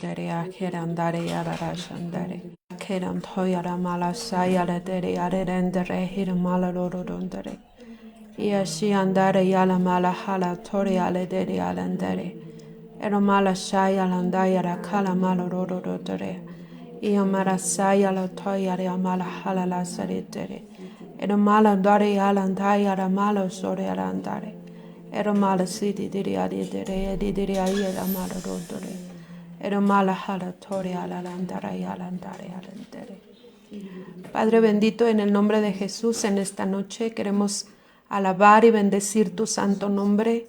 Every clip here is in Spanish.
dere akerandare yarara shandare. Keram toyara mala sayara dere arendere hirmala rodondere. Yashi andare yala mala hala tori ale dere alandere. Eromala shayala andayara kala malo rodondere. Iamara sayala toyara amala hala la saridere. Eromala dare alandayara malo sore arandare. Eromala sidi diri adidere edidere ayera mala rodore. Eromala hala tori alandara yalandare alandere. Padre bendito, en el nombre de Jesús, en esta noche queremos alabar y bendecir tu santo nombre.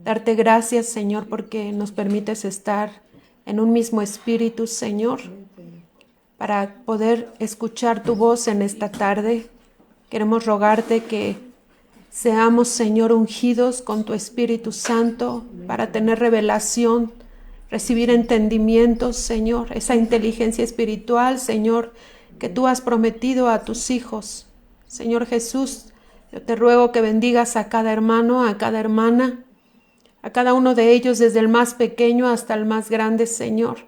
Darte gracias, Señor, porque nos permites estar en un mismo espíritu, Señor, para poder escuchar tu voz en esta tarde. Queremos rogarte que seamos, Señor, ungidos con tu Espíritu Santo para tener revelación, recibir entendimiento, Señor, esa inteligencia espiritual, Señor, que tú has prometido a tus hijos. Señor Jesús, yo te ruego que bendigas a cada hermano, a cada hermana, a cada uno de ellos, desde el más pequeño hasta el más grande, Señor,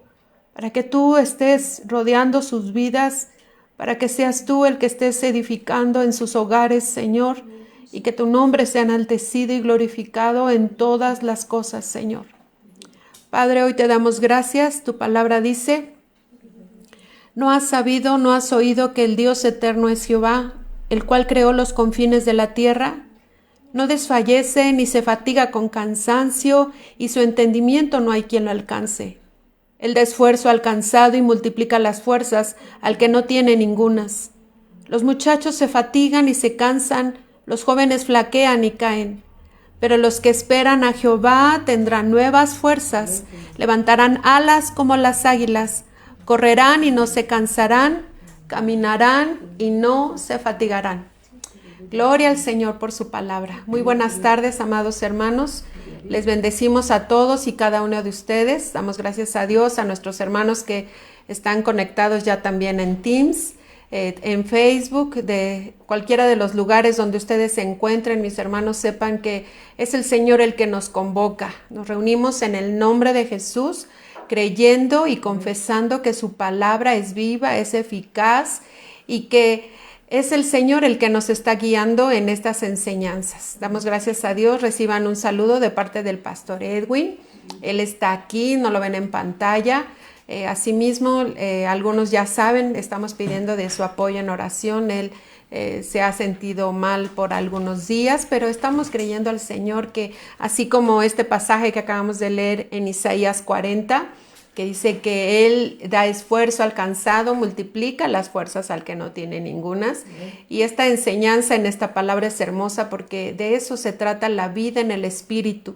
para que tú estés rodeando sus vidas, para que seas tú el que estés edificando en sus hogares, Señor, y que tu nombre sea enaltecido y glorificado en todas las cosas, Señor. Padre, hoy te damos gracias. Tu palabra dice: ¿no has sabido, no has oído que el Dios eterno es Jehová, el cual creó los confines de la tierra? No desfallece ni se fatiga con cansancio, y su entendimiento no hay quien lo alcance. Él da esfuerzo al cansado y multiplica las fuerzas al que no tiene ningunas. Los muchachos se fatigan y se cansan, los jóvenes flaquean y caen. Pero los que esperan a Jehová tendrán nuevas fuerzas, levantarán alas como las águilas, correrán y no se cansarán, caminarán y no se fatigarán. Gloria al Señor por su palabra. Muy buenas tardes, amados hermanos. Les bendecimos a todos y cada uno de ustedes. Damos gracias a Dios, a nuestros hermanos que están conectados ya también en Teams, en Facebook, de cualquiera de los lugares donde ustedes se encuentren. Mis hermanos, sepan que es el Señor el que nos convoca. Nos reunimos en el nombre de Jesús, creyendo y confesando que su palabra es viva, es eficaz y que es el Señor el que nos está guiando en estas enseñanzas. Damos gracias a Dios. Reciban un saludo de parte del pastor Edwin. Él está aquí, no lo ven en pantalla. Asimismo, algunos ya saben, estamos pidiendo de su apoyo en oración. Él se ha sentido mal por algunos días, pero estamos creyendo al Señor que, así como este pasaje que acabamos de leer en Isaías 40, que dice que Él da esfuerzo al cansado, multiplica las fuerzas al que no tiene ningunas. Y esta enseñanza en esta palabra es hermosa porque de eso se trata la vida en el Espíritu,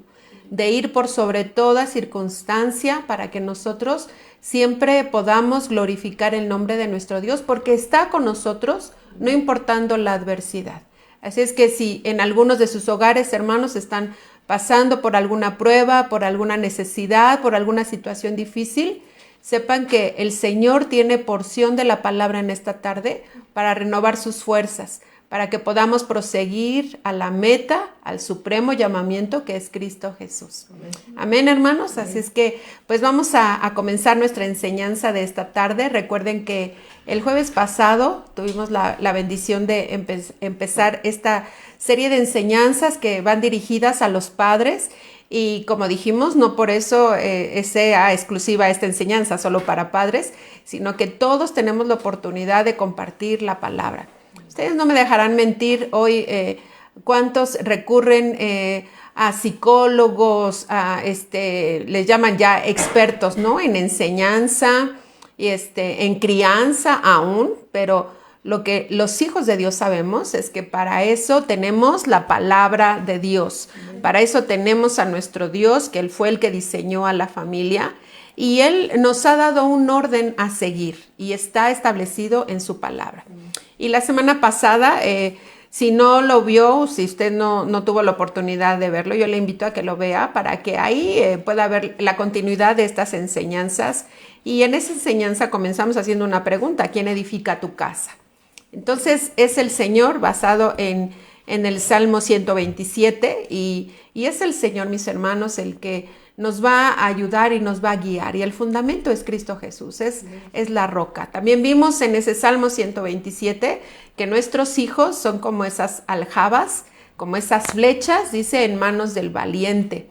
de ir por sobre toda circunstancia para que nosotros siempre podamos glorificar el nombre de nuestro Dios, porque está con nosotros, no importando la adversidad. Así es que si en algunos de sus hogares, hermanos, están pasando por alguna prueba, por alguna necesidad, por alguna situación difícil, sepan que el Señor tiene porción de la palabra en esta tarde para renovar sus fuerzas, para que podamos proseguir a la meta, al supremo llamamiento que es Cristo Jesús. Amén, hermanos. Así es que pues vamos a comenzar nuestra enseñanza de esta tarde. Recuerden que el jueves pasado tuvimos la bendición de empezar esta serie de enseñanzas que van dirigidas a los padres. Y como dijimos, no por eso sea exclusiva esta enseñanza solo para padres, sino que todos tenemos la oportunidad de compartir la palabra. Ustedes no me dejarán mentir hoy cuántos recurren a psicólogos, les llaman ya expertos, ¿no? En enseñanza y en crianza aún, pero lo que los hijos de Dios sabemos es que para eso tenemos la palabra de Dios, para eso tenemos a nuestro Dios, que Él fue el que diseñó a la familia y Él nos ha dado un orden a seguir y está establecido en su palabra. Y la semana pasada, si no lo vio, si usted no tuvo la oportunidad de verlo, yo le invito a que lo vea para que ahí pueda ver la continuidad de estas enseñanzas. Y en esa enseñanza comenzamos haciendo una pregunta: ¿quién edifica tu casa? Entonces es el Señor, basado en el Salmo 127 y es el Señor, mis hermanos, el que nos va a ayudar y nos va a guiar. Y el fundamento es Cristo Jesús, es la roca. También vimos en ese Salmo 127 que nuestros hijos son como esas aljabas, como esas flechas, dice, en manos del valiente.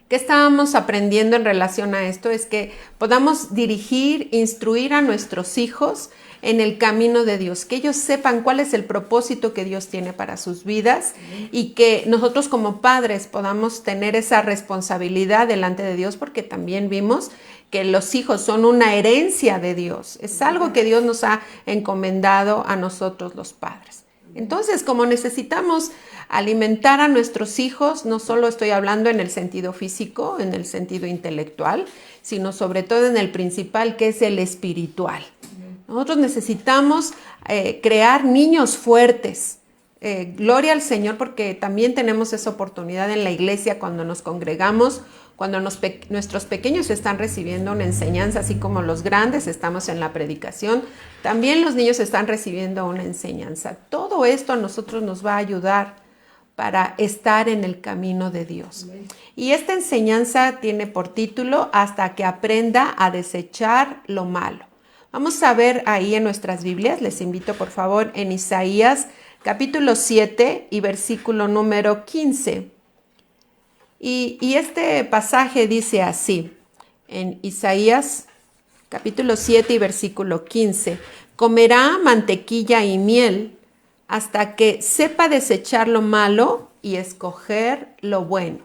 ¿Qué estábamos aprendiendo en relación a esto? Es que podamos dirigir, instruir a nuestros hijos en el camino de Dios, que ellos sepan cuál es el propósito que Dios tiene para sus vidas y que nosotros como padres podamos tener esa responsabilidad delante de Dios, porque también vimos que los hijos son una herencia de Dios, es algo que Dios nos ha encomendado a nosotros los padres. Entonces, como necesitamos alimentar a nuestros hijos, no solo estoy hablando en el sentido físico, en el sentido intelectual, sino sobre todo en el principal, que es el espiritual. Nosotros necesitamos crear niños fuertes. Gloria al Señor, porque también tenemos esa oportunidad en la iglesia cuando nos congregamos, cuando nuestros pequeños están recibiendo una enseñanza, así como los grandes estamos en la predicación, también los niños están recibiendo una enseñanza. Todo esto a nosotros nos va a ayudar para estar en el camino de Dios. Y esta enseñanza tiene por título Hasta que aprenda a desechar lo malo. Vamos a ver ahí en nuestras Biblias, les invito por favor en Isaías capítulo 7 y versículo número 15. Y este pasaje dice así, en Isaías capítulo 7 y versículo 15, comerá mantequilla y miel hasta que sepa desechar lo malo y escoger lo bueno.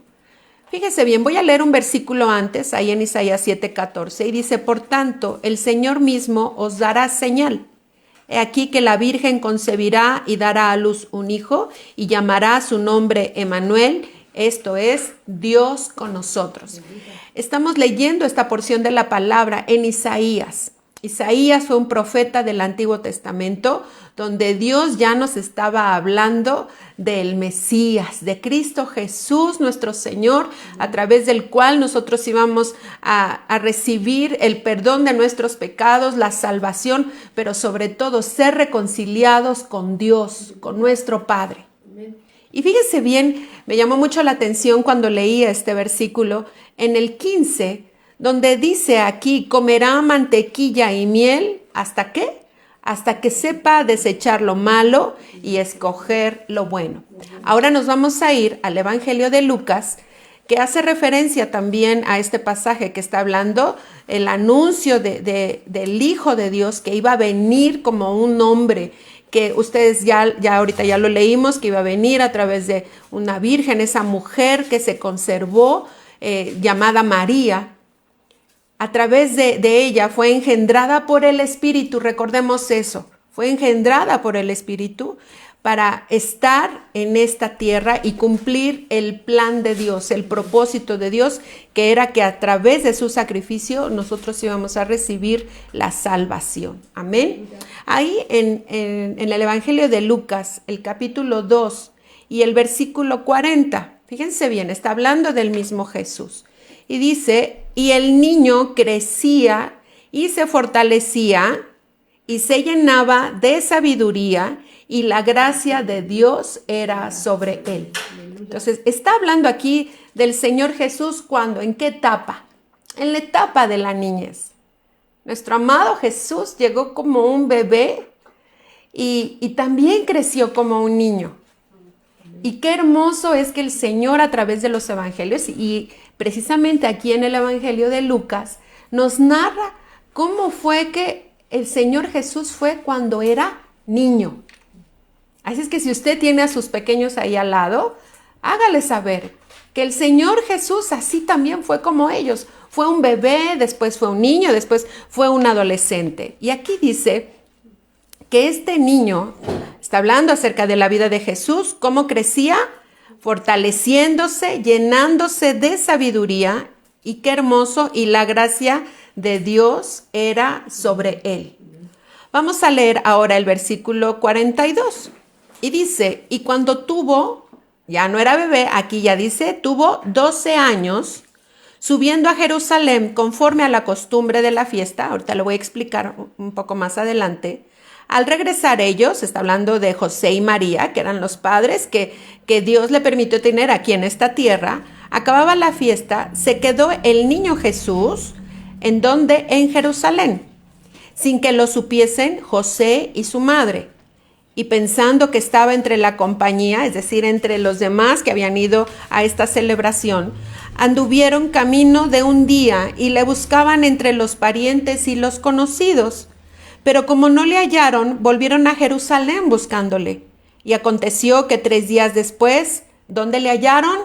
Fíjese bien, voy a leer un versículo antes, ahí en Isaías 7:14, y dice, por tanto, el Señor mismo os dará señal. He aquí que la Virgen concebirá y dará a luz un hijo, y llamará su nombre Emmanuel, esto es, Dios con nosotros. Estamos leyendo esta porción de la palabra en Isaías. Isaías fue un profeta del Antiguo Testamento donde Dios ya nos estaba hablando del Mesías, de Cristo Jesús, nuestro Señor, a través del cual nosotros íbamos a recibir el perdón de nuestros pecados, la salvación, pero sobre todo ser reconciliados con Dios, con nuestro Padre. Y fíjense bien, me llamó mucho la atención cuando leía este versículo en el 15, donde dice aquí, comerá mantequilla y miel, ¿hasta qué? Hasta que sepa desechar lo malo y escoger lo bueno. Ahora nos vamos a ir al Evangelio de Lucas, que hace referencia también a este pasaje que está hablando, el anuncio del Hijo de Dios que iba a venir como un hombre, que ustedes ya ahorita ya lo leímos, que iba a venir a través de una virgen, esa mujer que se conservó, llamada María. A través de ella fue engendrada por el Espíritu, recordemos eso, fue engendrada por el Espíritu para estar en esta tierra y cumplir el plan de Dios, el propósito de Dios, que era que a través de su sacrificio nosotros íbamos a recibir la salvación. Amén. Ahí en el Evangelio de Lucas, el capítulo 2 y el versículo 40, fíjense bien, está hablando del mismo Jesús. Y dice, y el niño crecía y se fortalecía y se llenaba de sabiduría y la gracia de Dios era sobre él. Entonces, está hablando aquí del Señor Jesús, ¿cuándo? ¿En qué etapa? En la etapa de la niñez. Nuestro amado Jesús llegó como un bebé y también creció como un niño. Y qué hermoso es que el Señor a través de los evangelios y precisamente aquí en el Evangelio de Lucas nos narra cómo fue que el Señor Jesús fue cuando era niño. Así es que si usted tiene a sus pequeños ahí al lado, hágale saber que el Señor Jesús así también fue como ellos. Fue un bebé, después fue un niño, después fue un adolescente. Y aquí dice que este niño está hablando acerca de la vida de Jesús, cómo crecía, fortaleciéndose, llenándose de sabiduría, y qué hermoso, y la gracia de Dios era sobre él. Vamos a leer ahora el versículo 42. Y dice, y cuando tuvo, ya no era bebé, aquí ya dice, tuvo 12 años, subiendo a Jerusalén conforme a la costumbre de la fiesta, ahorita lo voy a explicar un poco más adelante. Al regresar ellos, está hablando de José y María, que eran los padres que Dios le permitió tener aquí en esta tierra. acababa la fiesta, se quedó el niño Jesús, ¿en dónde? En Jerusalén, sin que lo supiesen José y su madre. Y pensando que estaba entre la compañía, es decir, entre los demás que habían ido a esta celebración, anduvieron camino de un día y le buscaban entre los parientes y los conocidos. Pero como no le hallaron, volvieron a Jerusalén buscándole. Y aconteció que 3 días después, ¿dónde le hallaron?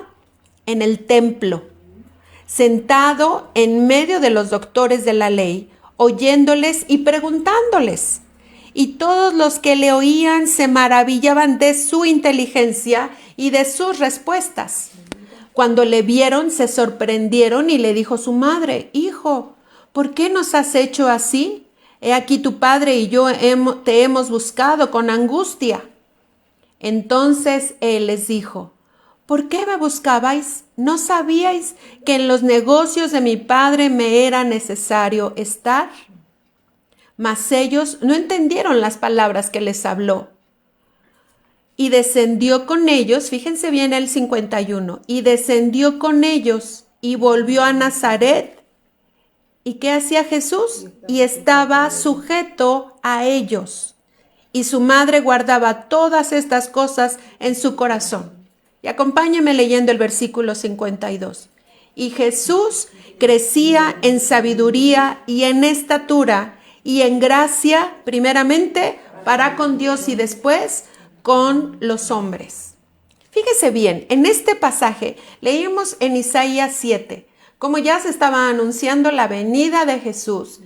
En el templo, sentado en medio de los doctores de la ley, oyéndoles y preguntándoles. Y todos los que le oían se maravillaban de su inteligencia y de sus respuestas. Cuando le vieron, se sorprendieron y le dijo su madre: Hijo, ¿por qué nos has hecho así? He aquí tu padre y yo te hemos buscado con angustia. Entonces él les dijo: ¿por qué me buscabais? ¿No sabíais que en los negocios de mi padre me era necesario estar? Mas ellos no entendieron las palabras que les habló. Y descendió con ellos, fíjense bien el 51, y descendió con ellos y volvió a Nazaret. ¿Y qué hacía Jesús? Y estaba sujeto a ellos. Y su madre guardaba todas estas cosas en su corazón. Y acompáñenme leyendo el versículo 52. Y Jesús crecía en sabiduría y en estatura y en gracia, primeramente para con Dios y después con los hombres. Fíjese bien, en este pasaje leímos en Isaías 7, como ya se estaba anunciando la venida de Jesús.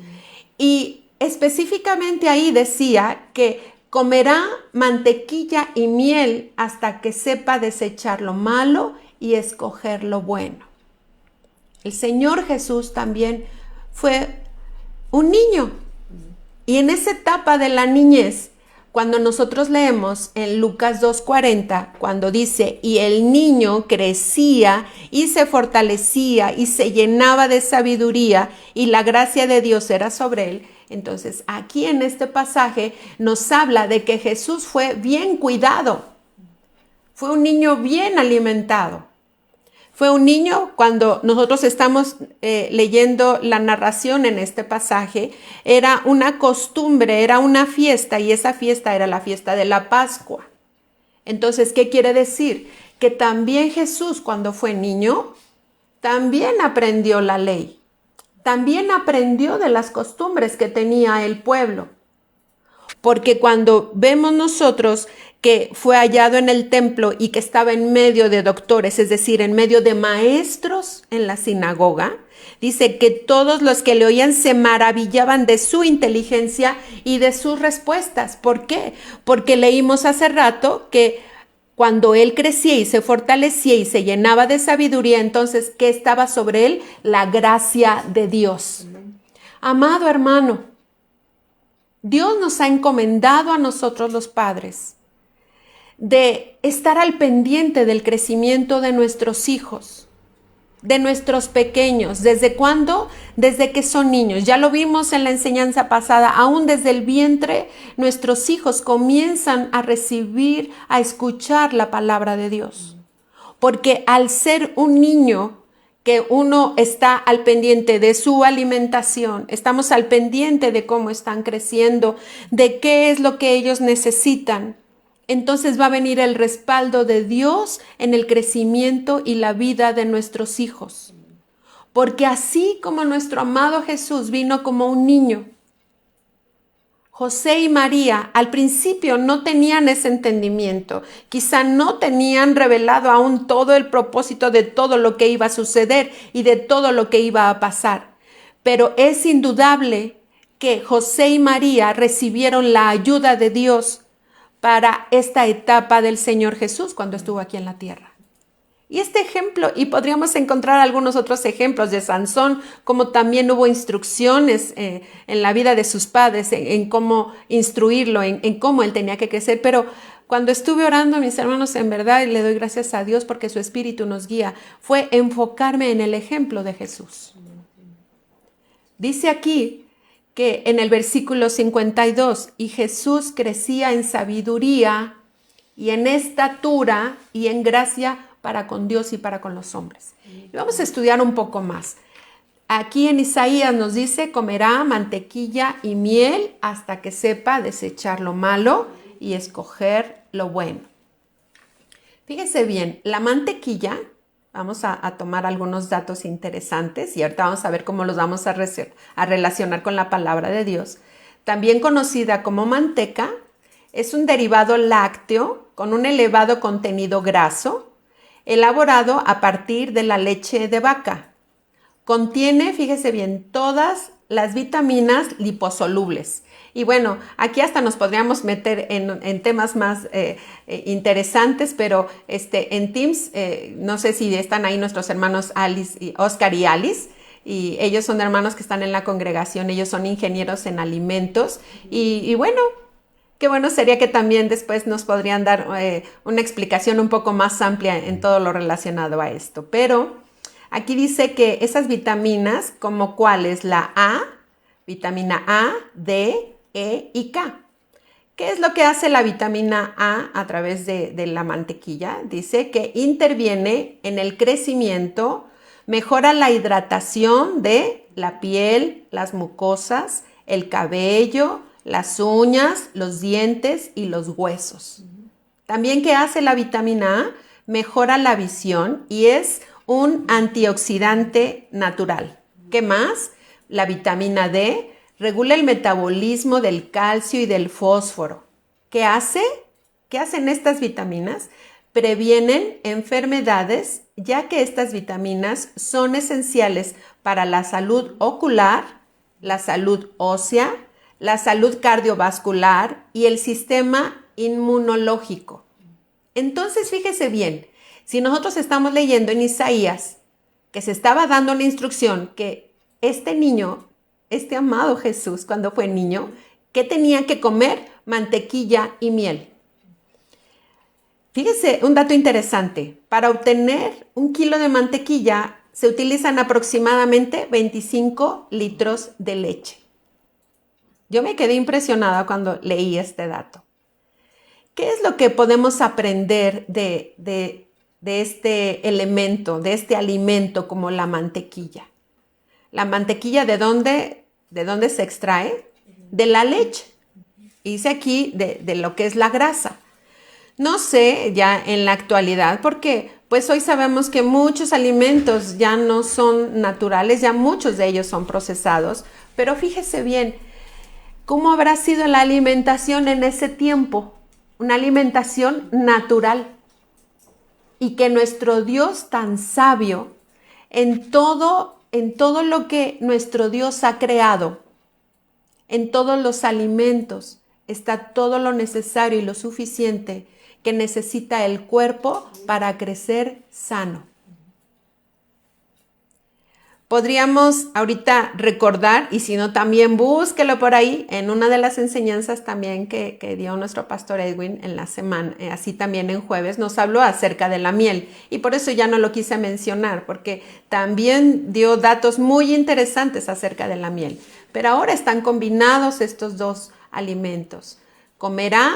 Y específicamente ahí decía que comerá mantequilla y miel hasta que sepa desechar lo malo y escoger lo bueno. El Señor Jesús también fue un niño. Y en esa etapa de la niñez, cuando nosotros leemos en Lucas 2:40, cuando dice: y el niño crecía y se fortalecía y se llenaba de sabiduría y la gracia de Dios era sobre él. Entonces aquí en este pasaje nos habla de que Jesús fue bien cuidado, fue un niño bien alimentado. Fue un niño, cuando nosotros estamos leyendo la narración en este pasaje, era una costumbre, era una fiesta, y esa fiesta era la fiesta de la Pascua. Entonces, ¿qué quiere decir? Que también Jesús, cuando fue niño, también aprendió la ley, también aprendió de las costumbres que tenía el pueblo. Porque cuando vemos nosotros que fue hallado en el templo y que estaba en medio de doctores, es decir, en medio de maestros en la sinagoga, dice que todos los que le oían se maravillaban de su inteligencia y de sus respuestas. ¿Por qué? Porque leímos hace rato que cuando él crecía y se fortalecía y se llenaba de sabiduría, entonces, ¿qué estaba sobre él? La gracia de Dios. Amado hermano, Dios nos ha encomendado a nosotros los padres de estar al pendiente del crecimiento de nuestros hijos, de nuestros pequeños. ¿Desde cuándo? Desde que son niños. Ya lo vimos en la enseñanza pasada, aún desde el vientre nuestros hijos comienzan a recibir, a escuchar la palabra de Dios. Porque al ser un niño, que uno está al pendiente de su alimentación, estamos al pendiente de cómo están creciendo, de qué es lo que ellos necesitan. Entonces va a venir el respaldo de Dios en el crecimiento y la vida de nuestros hijos. Porque así como nuestro amado Jesús vino como un niño, José y María al principio no tenían ese entendimiento, quizá no tenían revelado aún todo el propósito de todo lo que iba a suceder y de todo lo que iba a pasar. Pero es indudable que José y María recibieron la ayuda de Dios para esta etapa del Señor Jesús cuando estuvo aquí en la tierra. Y este ejemplo, y podríamos encontrar algunos otros ejemplos de Sansón, como también hubo instrucciones en la vida de sus padres, en cómo instruirlo, en cómo él tenía que crecer. Pero cuando estuve orando, mis hermanos, en verdad, y le doy gracias a Dios porque su Espíritu nos guía, fue enfocarme en el ejemplo de Jesús. Dice aquí que en el versículo 52, y Jesús crecía en sabiduría y en estatura y en gracia para con Dios y para con los hombres. Y vamos a estudiar un poco más. Aquí en Isaías nos dice, comerá mantequilla y miel hasta que sepa desechar lo malo y escoger lo bueno. Fíjese bien, la mantequilla, vamos a tomar algunos datos interesantes y ahorita vamos a ver cómo los vamos a relacionar con la palabra de Dios. También conocida como manteca, es un derivado lácteo con un elevado contenido graso, elaborado a partir de la leche de vaca. Contiene, fíjese bien, todas las vitaminas liposolubles. Y bueno, aquí hasta nos podríamos meter en temas más interesantes, pero en Teams, no sé si están ahí nuestros hermanos Oscar y Alice, y ellos son hermanos que están en la congregación, ellos son ingenieros en alimentos, y bueno, qué bueno sería que también después nos podrían dar una explicación un poco más amplia en todo lo relacionado a esto. Pero aquí dice que esas vitaminas, como cuáles, la A, vitamina A, D, E y K. ¿Qué es lo que hace la vitamina A través de la mantequilla? Dice que interviene en el crecimiento, mejora la hidratación de la piel, las mucosas, el cabello, las uñas, los dientes y los huesos. También, ¿qué hace la vitamina A? Mejora la visión y es un antioxidante natural. ¿Qué más? La vitamina D regula el metabolismo del calcio y del fósforo. ¿Qué hace? ¿Qué hacen estas vitaminas? Previenen enfermedades, ya que estas vitaminas son esenciales para la salud ocular, la salud ósea, la salud cardiovascular y el sistema inmunológico. Entonces, fíjese bien, si nosotros estamos leyendo en Isaías que se estaba dando la instrucción que este niño, este amado Jesús, cuando fue niño, ¿qué tenía que comer? Mantequilla y miel. Fíjese, un dato interesante. Para obtener 1 kilo de mantequilla se utilizan aproximadamente 25 litros de leche. Yo me quedé impresionada cuando leí este dato. ¿Qué es lo que podemos aprender de este elemento, de este alimento como la mantequilla? La mantequilla, ¿de dónde se extrae? De la leche. Dice aquí de lo que es la grasa. No sé ya en la actualidad, porque pues hoy sabemos que muchos alimentos ya no son naturales, ya muchos de ellos son procesados, pero fíjese bien, ¿cómo habrá sido la alimentación en ese tiempo? Una alimentación natural. Y que nuestro Dios tan sabio, en todo lo que nuestro Dios ha creado, en todos los alimentos, está todo lo necesario y lo suficiente que necesita el cuerpo para crecer sano. Podríamos ahorita recordar, y si no también búsquelo por ahí, en una de las enseñanzas también que dio nuestro pastor Edwin en la semana, así también en jueves, nos habló acerca de la miel. Y por eso ya no lo quise mencionar, porque también dio datos muy interesantes acerca de la miel. Pero ahora están combinados estos dos alimentos. Comerá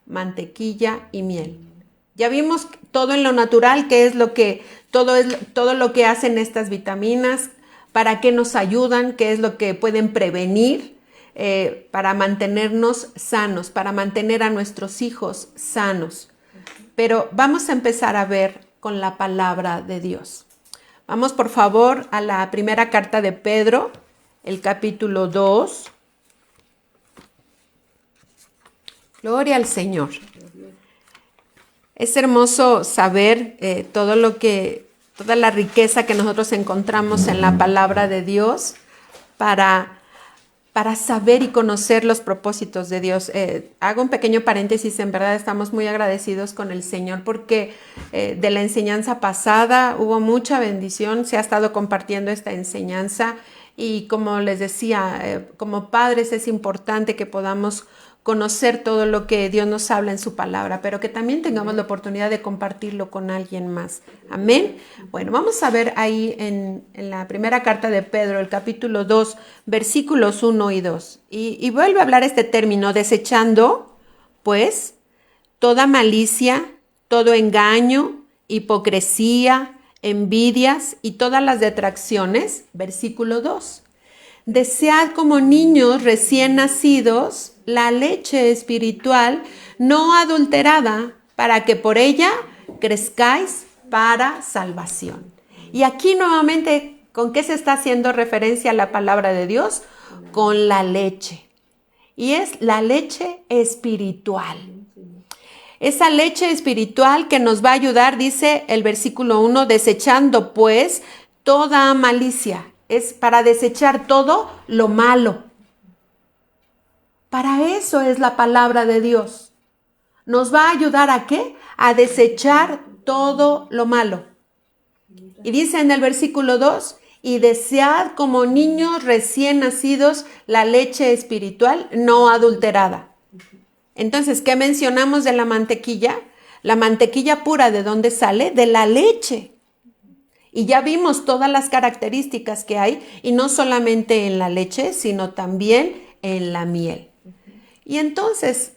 mantequilla y miel. Ya vimos todo en lo natural, qué es lo que, todo lo que hacen estas vitaminas, para qué nos ayudan, qué es lo que pueden prevenir para mantenernos sanos, para mantener a nuestros hijos sanos. Pero vamos a empezar a ver con la palabra de Dios. Vamos por favor a la primera carta de Pedro, el capítulo 2. Gloria al Señor. Es hermoso saber toda la riqueza que nosotros encontramos en la palabra de Dios para saber y conocer los propósitos de Dios. Hago un pequeño paréntesis, en verdad estamos muy agradecidos con el Señor porque de la enseñanza pasada hubo mucha bendición, se ha estado compartiendo esta enseñanza y como les decía, como padres es importante que podamos conocer todo lo que Dios nos habla en su palabra, pero que también tengamos la oportunidad de compartirlo con alguien más. Amén. Bueno, vamos a ver ahí en la primera carta de Pedro, el capítulo 2, versículos 1 y 2. Y vuelve a hablar este término, desechando, pues, toda malicia, todo engaño hipocresía, envidias y todas las detracciones. Versículo 2. Desead como niños recién nacidos la leche espiritual no adulterada, para que por ella crezcáis para salvación. Y aquí nuevamente, ¿con qué se está haciendo referencia a la palabra de Dios? Con la leche. Y es la leche espiritual. Esa leche espiritual que nos va a ayudar, dice el versículo 1, desechando pues toda malicia. Es para desechar todo lo malo. Para eso es la palabra de Dios. Nos va a ayudar ¿a qué? A desechar todo lo malo. Y dice en el versículo 2, y desead como niños recién nacidos la leche espiritual no adulterada. Entonces, ¿qué mencionamos de la mantequilla? La mantequilla pura, ¿de dónde sale? De la leche. Y ya vimos todas las características que hay, y no solamente en la leche, sino también en la miel. Y entonces,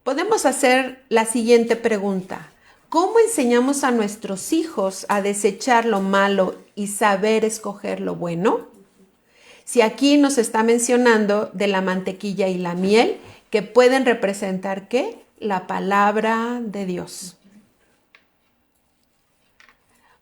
podemos hacer la siguiente pregunta. ¿Cómo enseñamos a nuestros hijos a desechar lo malo y saber escoger lo bueno? Si aquí nos está mencionando de la mantequilla y la miel, que pueden representar ¿qué? La palabra de Dios.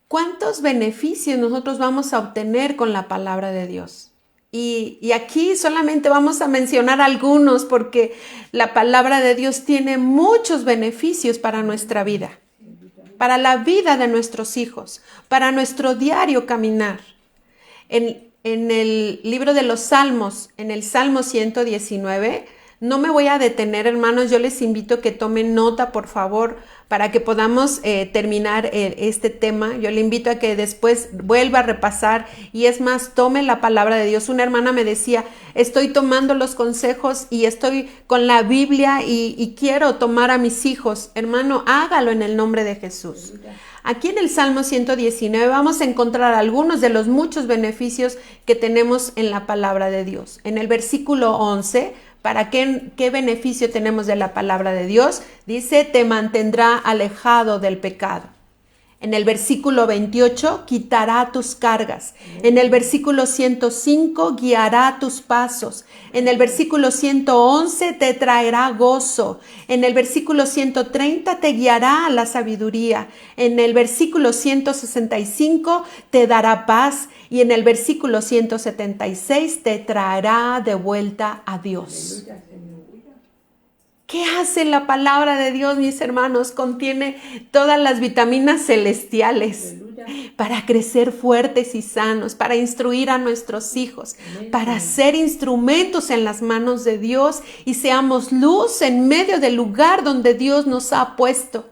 ¿Cuántos beneficios nosotros vamos a obtener con la palabra de Dios? Y aquí solamente vamos a mencionar algunos, porque la palabra de Dios tiene muchos beneficios para nuestra vida, para la vida de nuestros hijos, para nuestro diario caminar. En el libro de los Salmos, en el Salmo 119, no me voy a detener, hermanos, yo les invito a que tomen nota, por favor, para que podamos terminar este tema. Yo le invito a que después vuelva a repasar, y es más, tome la palabra de Dios. Una hermana me decía, estoy tomando los consejos y estoy con la Biblia y quiero tomar a mis hijos. Hermano, hágalo en el nombre de Jesús. Aquí en el Salmo 119 vamos a encontrar algunos de los muchos beneficios que tenemos en la palabra de Dios. En el versículo 11, ¿para qué beneficio tenemos de la palabra de Dios? Dice, te mantendrá alejado del pecado. En el versículo 28, quitará tus cargas. En el versículo 105, guiará tus pasos. En el versículo 111, te traerá gozo. En el versículo 130, te guiará a la sabiduría. En el versículo 165, te dará paz. Y en el versículo 176, te traerá de vuelta a Dios. ¿Qué hace la palabra de Dios, mis hermanos? Contiene todas las vitaminas celestiales para crecer fuertes y sanos, para instruir a nuestros hijos, para ser instrumentos en las manos de Dios y seamos luz en medio del lugar donde Dios nos ha puesto.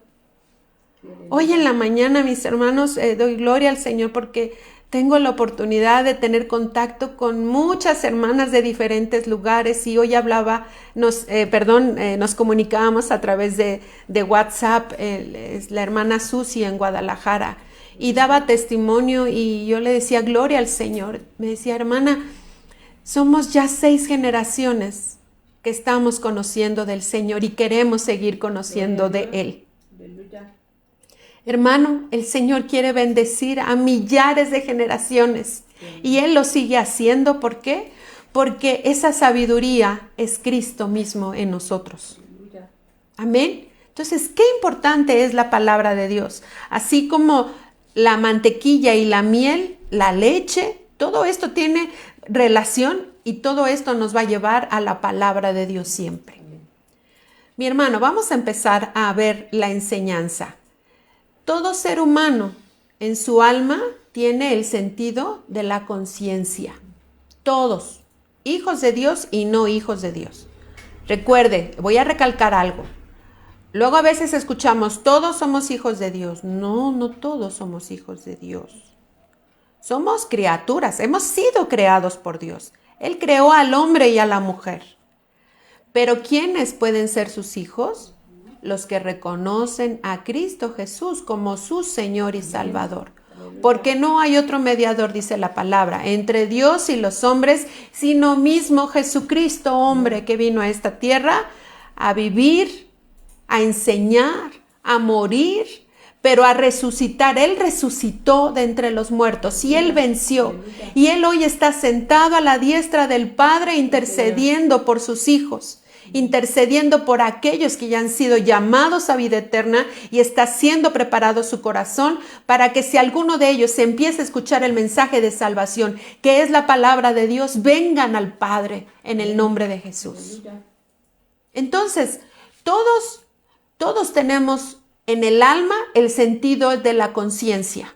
Hoy en la mañana, mis hermanos, doy gloria al Señor porque tengo la oportunidad de tener contacto con muchas hermanas de diferentes lugares, y hoy nos comunicábamos a través de WhatsApp. Es la hermana Susi en Guadalajara, y daba testimonio, y yo le decía gloria al Señor. Me decía, hermana, somos ya 6 generaciones que estamos conociendo del Señor y queremos seguir conociendo de Él. Hermano, el Señor quiere bendecir a millares de generaciones, y Él lo sigue haciendo. ¿Por qué? Porque esa sabiduría es Cristo mismo en nosotros. Amén. Entonces, qué importante es la palabra de Dios. Así como la mantequilla y la miel, la leche, todo esto tiene relación, y todo esto nos va a llevar a la palabra de Dios siempre. Mi hermano, vamos a empezar a ver la enseñanza. Todo ser humano en su alma tiene el sentido de la conciencia. Todos, hijos de Dios y no hijos de Dios. Recuerde, voy a recalcar algo. Luego a veces escuchamos, todos somos hijos de Dios. No, no todos somos hijos de Dios. Somos criaturas, hemos sido creados por Dios. Él creó al hombre y a la mujer. Pero ¿quiénes pueden ser sus hijos? Los que reconocen a Cristo Jesús como su Señor y Salvador. Porque no hay otro mediador, dice la palabra, entre Dios y los hombres, sino mismo Jesucristo, hombre, que vino a esta tierra a vivir, a enseñar, a morir, pero a resucitar. Él resucitó de entre los muertos y Él venció. Y Él hoy está sentado a la diestra del Padre intercediendo por sus hijos, intercediendo por aquellos que ya han sido llamados a vida eterna, y está siendo preparado su corazón para que si alguno de ellos se empieza a escuchar el mensaje de salvación, que es la palabra de Dios, vengan al Padre en el nombre de Jesús. Entonces, todos tenemos en el alma el sentido de la conciencia.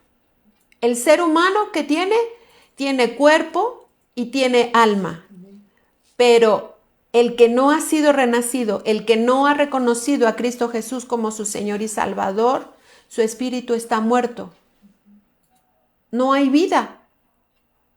El ser humano que tiene cuerpo y tiene alma, pero el que no ha sido renacido, el que no ha reconocido a Cristo Jesús como su Señor y Salvador, su espíritu está muerto. No hay vida.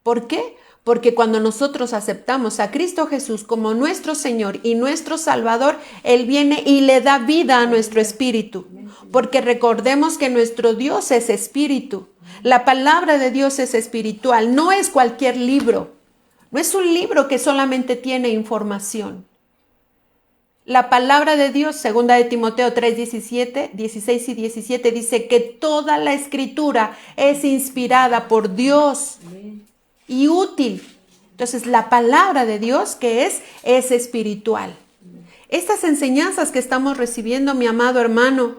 ¿Por qué? Porque cuando nosotros aceptamos a Cristo Jesús como nuestro Señor y nuestro Salvador, Él viene y le da vida a nuestro espíritu. Porque recordemos que nuestro Dios es espíritu. La palabra de Dios es espiritual, no es cualquier libro. No es un libro que solamente tiene información. La palabra de Dios, segunda de Timoteo 3:16 y 17, dice que toda la escritura es inspirada por Dios y útil. Entonces, la palabra de Dios, que es espiritual. Estas enseñanzas que estamos recibiendo, mi amado hermano,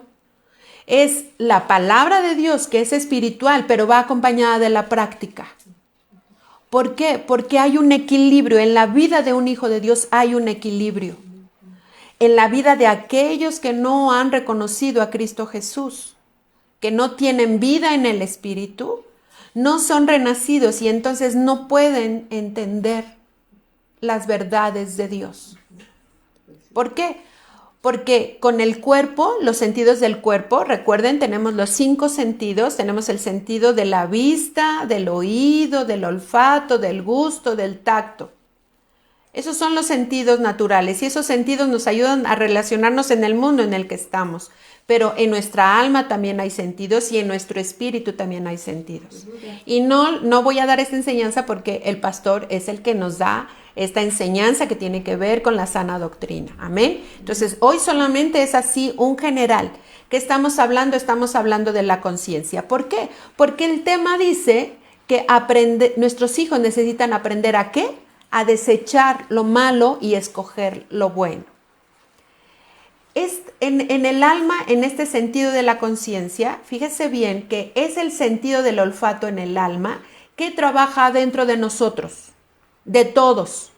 es la palabra de Dios, que es espiritual, pero va acompañada de la práctica. ¿Por qué? Porque hay un equilibrio. En la vida de un hijo de Dios hay un equilibrio. En la vida de aquellos que no han reconocido a Cristo Jesús, que no tienen vida en el Espíritu, no son renacidos y entonces no pueden entender las verdades de Dios. ¿Por qué? Porque con el cuerpo, los sentidos del cuerpo, recuerden, tenemos los 5 sentidos, tenemos el sentido de la vista, del oído, del olfato, del gusto, del tacto. Esos son los sentidos naturales y esos sentidos nos ayudan a relacionarnos en el mundo en el que estamos. Pero en nuestra alma también hay sentidos y en nuestro espíritu también hay sentidos. Y no voy a dar esta enseñanza porque el pastor es el que nos da esta enseñanza que tiene que ver con la sana doctrina. Amén. Entonces, hoy solamente es así un general. ¿Qué estamos hablando? Estamos hablando de la conciencia. ¿Por qué? Porque el tema dice que nuestros hijos necesitan aprender ¿a qué? A desechar lo malo y escoger lo bueno. En el alma, en este sentido de la conciencia, fíjese bien que es el sentido del olfato en el alma que trabaja dentro de nosotros, de todos.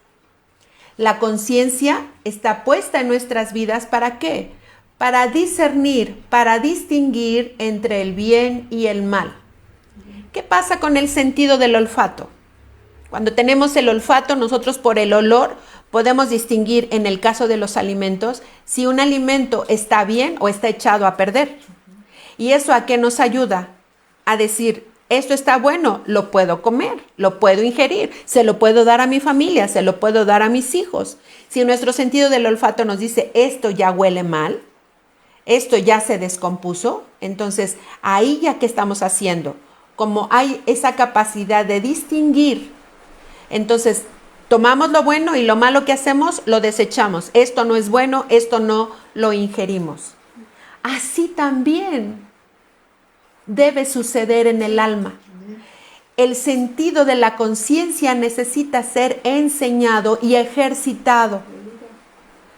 La conciencia está puesta en nuestras vidas ¿para qué? Para discernir, para distinguir entre el bien y el mal. ¿Qué pasa con el sentido del olfato? Cuando tenemos el olfato, nosotros por el olor podemos distinguir, en el caso de los alimentos, si un alimento está bien o está echado a perder. ¿Y eso a qué nos ayuda? A decir, esto está bueno, lo puedo comer, lo puedo ingerir, se lo puedo dar a mi familia, se lo puedo dar a mis hijos. Si nuestro sentido del olfato nos dice, esto ya huele mal, esto ya se descompuso, entonces ahí ya ¿qué estamos haciendo? Como hay esa capacidad de distinguir, entonces tomamos lo bueno y lo malo que hacemos lo desechamos. Esto no es bueno, esto no lo ingerimos. Así también debe suceder en el alma. El sentido de la conciencia necesita ser enseñado y ejercitado.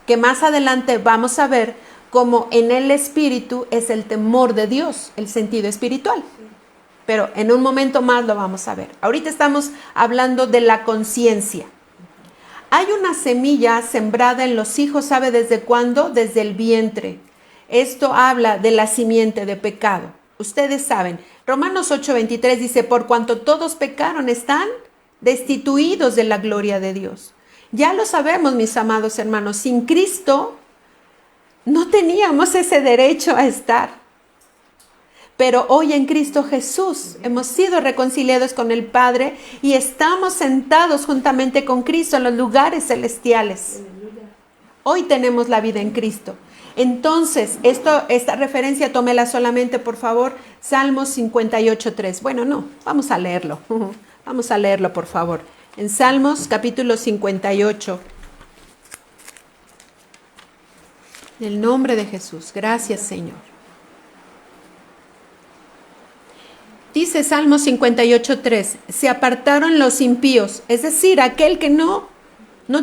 Que más adelante vamos a ver cómo en el espíritu es el temor de Dios, el sentido espiritual. Pero en un momento más lo vamos a ver. Ahorita estamos hablando de la conciencia. Hay una semilla sembrada en los hijos, ¿sabe desde cuándo? Desde el vientre. Esto habla de la simiente de pecado. Ustedes saben, Romanos 8:23 dice, por cuanto todos pecaron, están destituidos de la gloria de Dios. Ya lo sabemos, mis amados hermanos, sin Cristo no teníamos ese derecho a estar. Pero hoy en Cristo Jesús hemos sido reconciliados con el Padre y estamos sentados juntamente con Cristo en los lugares celestiales. Hoy tenemos la vida en Cristo. Entonces, esta referencia tómela solamente, por favor, Salmos 58:3. Bueno, no, vamos a leerlo. Vamos a leerlo, por favor. En Salmos capítulo 58. En el nombre de Jesús. Gracias, Señor. Dice Salmo 58:3, se apartaron los impíos, es decir, aquel que no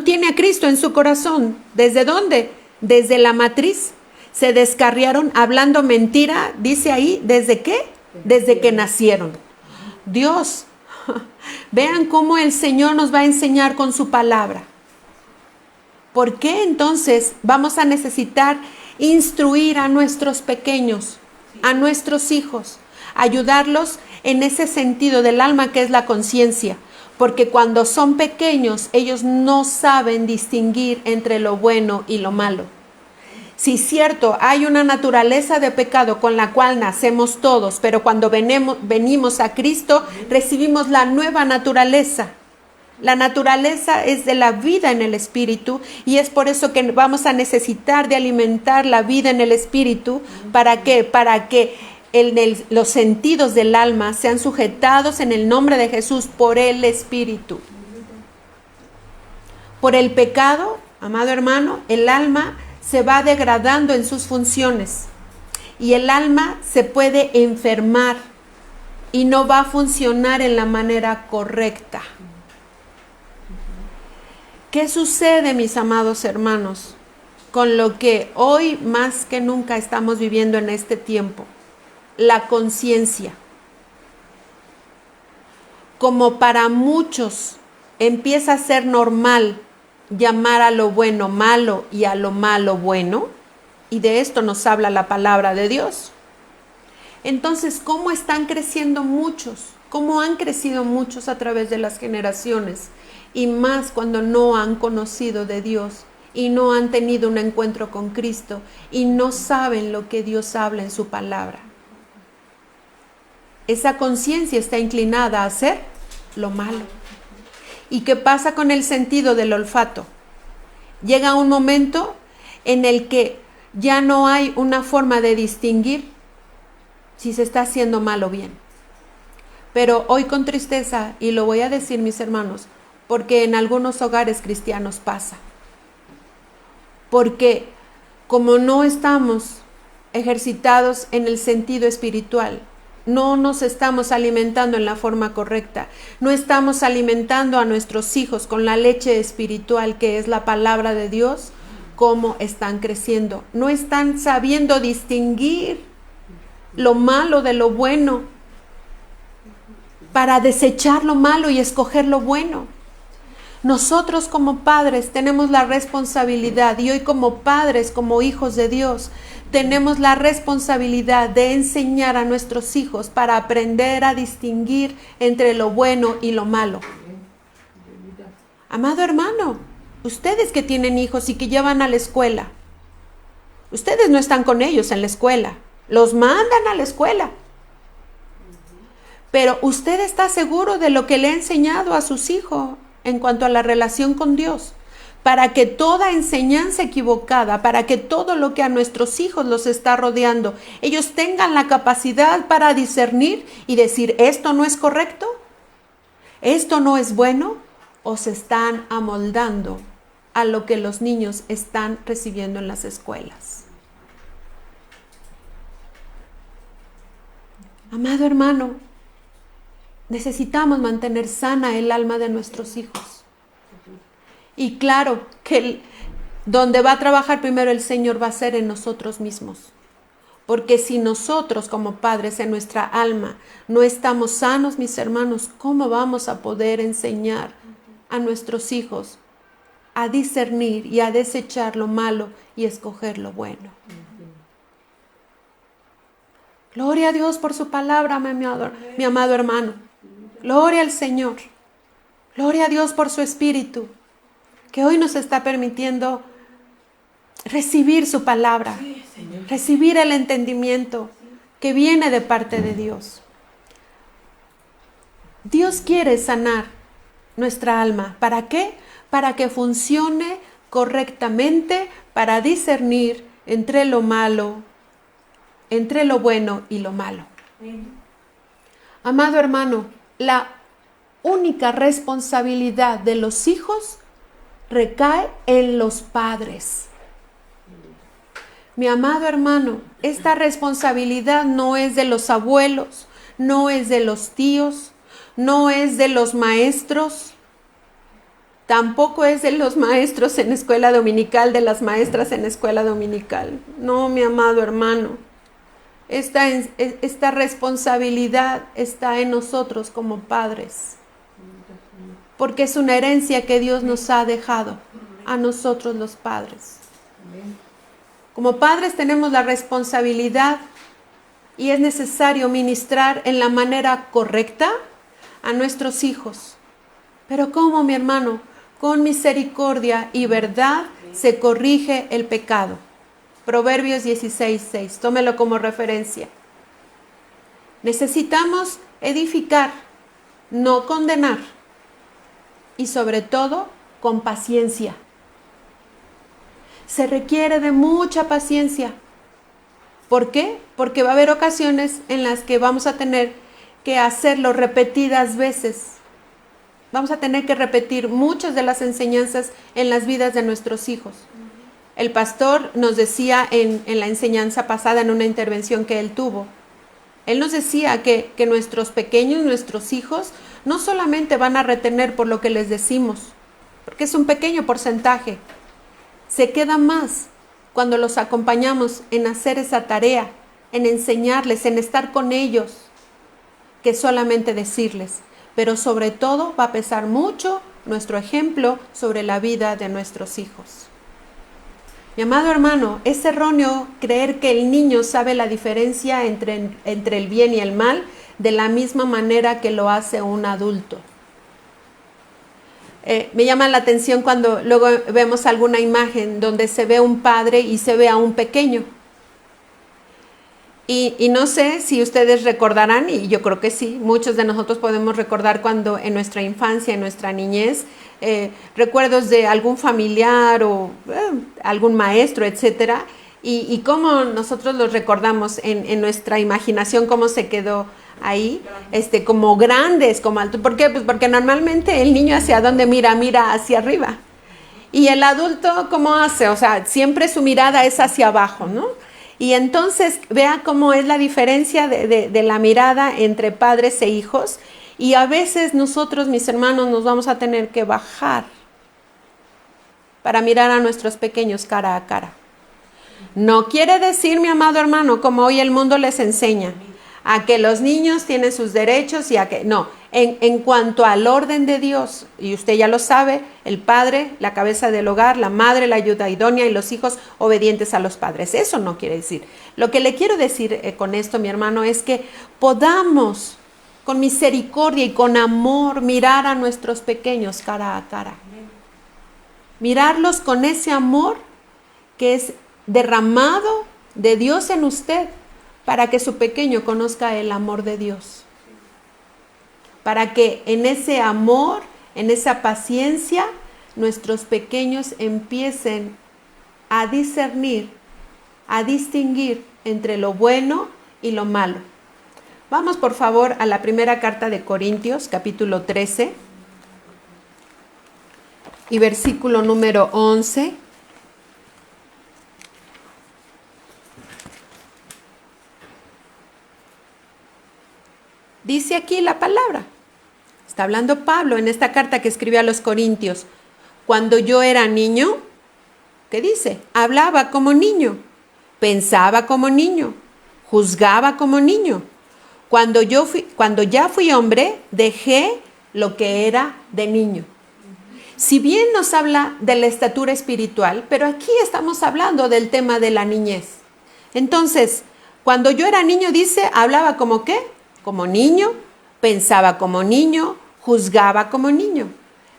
tiene a Cristo en su corazón. ¿Desde dónde? Desde la matriz. Se descarriaron hablando mentira, dice ahí, ¿desde qué? Desde que nacieron. Dios, vean cómo el Señor nos va a enseñar con su palabra. ¿Por qué entonces vamos a necesitar instruir a nuestros pequeños, a nuestros hijos, ayudarlos en ese sentido del alma que es la conciencia? Porque cuando son pequeños, ellos no saben distinguir entre lo bueno y lo malo. Sí, cierto, hay una naturaleza de pecado con la cual nacemos todos, pero cuando venimos a Cristo, recibimos la nueva naturaleza. La naturaleza es de la vida en el Espíritu y es por eso que vamos a necesitar de alimentar la vida en el Espíritu. ¿Para qué? Para que los sentidos del alma sean sujetados en el nombre de Jesús por el Espíritu. Por el pecado, amado hermano, el alma se va degradando en sus funciones y el alma se puede enfermar y no va a funcionar en la manera correcta. ¿Qué sucede, mis amados hermanos, con lo que hoy más que nunca estamos viviendo en este tiempo? La conciencia. Como para muchos empieza a ser normal llamar a lo bueno malo y a lo malo bueno, y de esto nos habla la palabra de Dios. Entonces, ¿cómo están creciendo muchos? ¿Cómo han crecido muchos a través de las generaciones? Y más cuando no han conocido de Dios y no han tenido un encuentro con Cristo y no saben lo que Dios habla en su palabra. Esa conciencia está inclinada a hacer lo malo. ¿Y qué pasa con el sentido del olfato? Llega un momento en el que ya no hay una forma de distinguir si se está haciendo mal o bien. Pero hoy con tristeza, y lo voy a decir, mis hermanos, porque en algunos hogares cristianos pasa. Porque como no estamos ejercitados en el sentido espiritual, no nos estamos alimentando en la forma correcta, no estamos alimentando a nuestros hijos con la leche espiritual que es la palabra de Dios, ¿cómo están creciendo? No están sabiendo distinguir lo malo de lo bueno para desechar lo malo y escoger lo bueno. Nosotros como padres tenemos la responsabilidad, y hoy como padres, como hijos de Dios, tenemos la responsabilidad de enseñar a nuestros hijos para aprender a distinguir entre lo bueno y lo malo. Amado hermano, ustedes que tienen hijos y que llevan a la escuela, ustedes no están con ellos en la escuela, los mandan a la escuela. Pero usted está seguro de lo que le ha enseñado a sus hijos en cuanto a la relación con Dios, para que toda enseñanza equivocada, para que todo lo que a nuestros hijos los está rodeando, ellos tengan la capacidad para discernir y decir, esto no es correcto, esto no es bueno, o se están amoldando a lo que los niños están recibiendo en las escuelas. Amado hermano, necesitamos mantener sana el alma de nuestros hijos. Y claro que donde va a trabajar primero el Señor va a ser en nosotros mismos. Porque si nosotros como padres en nuestra alma no estamos sanos, mis hermanos, ¿cómo vamos a poder enseñar a nuestros hijos a discernir y a desechar lo malo y escoger lo bueno? Gloria a Dios por su palabra, mi amado hermano. Gloria al Señor. Gloria a Dios por su Espíritu, que hoy nos está permitiendo recibir su palabra, recibir el entendimiento que viene de parte de Dios. Dios quiere sanar nuestra alma. ¿Para qué? Para que funcione correctamente, para discernir entre lo malo, entre lo bueno y lo malo. Amado hermano, la única responsabilidad de los hijos recae en los padres. Mi amado hermano, esta responsabilidad no es de los abuelos, no es de los tíos, no es de los maestros, tampoco es de los maestros en escuela dominical, de las maestras en escuela dominical. No, mi amado hermano, esta responsabilidad está en nosotros como padres, porque es una herencia que Dios nos ha dejado a nosotros los padres. Como padres tenemos la responsabilidad y es necesario ministrar en la manera correcta a nuestros hijos. Pero ¿cómo, mi hermano? Con misericordia y verdad se corrige el pecado. Proverbios 16:6, tómelo como referencia. Necesitamos edificar, no condenar, y sobre todo con paciencia. Se requiere de mucha paciencia. ¿Por qué? Porque va a haber ocasiones en las que vamos a tener que hacerlo repetidas veces. Vamos a tener que repetir muchas de las enseñanzas en las vidas de nuestros hijos. El pastor nos decía en la enseñanza pasada, en una intervención que él tuvo, él nos decía que nuestros pequeños, nuestros hijos, no solamente van a retener por lo que les decimos, porque es un pequeño porcentaje, se queda más cuando los acompañamos en hacer esa tarea, en enseñarles, en estar con ellos, que solamente decirles. Pero sobre todo va a pesar mucho nuestro ejemplo sobre la vida de nuestros hijos. Mi amado hermano, es erróneo creer que el niño sabe la diferencia entre el bien y el mal de la misma manera que lo hace un adulto. Me llama la atención cuando luego vemos alguna imagen donde se ve un padre y se ve a un pequeño. Y no sé si ustedes recordarán, y yo creo que sí, muchos de nosotros podemos recordar cuando en nuestra infancia, en nuestra niñez, recuerdos de algún familiar o algún maestro, etcétera, y cómo nosotros los recordamos en nuestra imaginación, cómo se quedó ahí, como grandes, como altos. ¿Por qué? Pues porque normalmente el niño hacia dónde mira, mira hacia arriba. Y el adulto, ¿cómo hace? O sea, siempre su mirada es hacia abajo, ¿no? Y entonces vea cómo es la diferencia de la mirada entre padres e hijos. Y a veces nosotros, mis hermanos, nos vamos a tener que bajar para mirar a nuestros pequeños cara a cara. No quiere decir, mi amado hermano, como hoy el mundo les enseña, a que los niños tienen sus derechos y a que no. En cuanto al orden de Dios, y usted ya lo sabe, el padre, la cabeza del hogar, la madre, la ayuda idónea y los hijos obedientes a los padres. Eso no quiere decir. Lo que le quiero decir con esto, mi hermano, es que podamos con misericordia y con amor mirar a nuestros pequeños cara a cara. Mirarlos con ese amor que es derramado de Dios en usted, para que su pequeño conozca el amor de Dios. Para que en ese amor, en esa paciencia, nuestros pequeños empiecen a discernir, a distinguir entre lo bueno y lo malo. Vamos por favor a la primera carta de Corintios, capítulo 13 y versículo número 11. Dice aquí la palabra. Está hablando Pablo en esta carta que escribió a los Corintios. Cuando yo era niño, ¿qué dice? Hablaba como niño, pensaba como niño, juzgaba como niño. Cuando ya fui hombre, dejé lo que era de niño. Si bien nos habla de la estatura espiritual, pero aquí estamos hablando del tema de la niñez. Entonces, cuando yo era niño, dice, hablaba como ¿qué? Como niño, pensaba como niño, juzgaba como niño.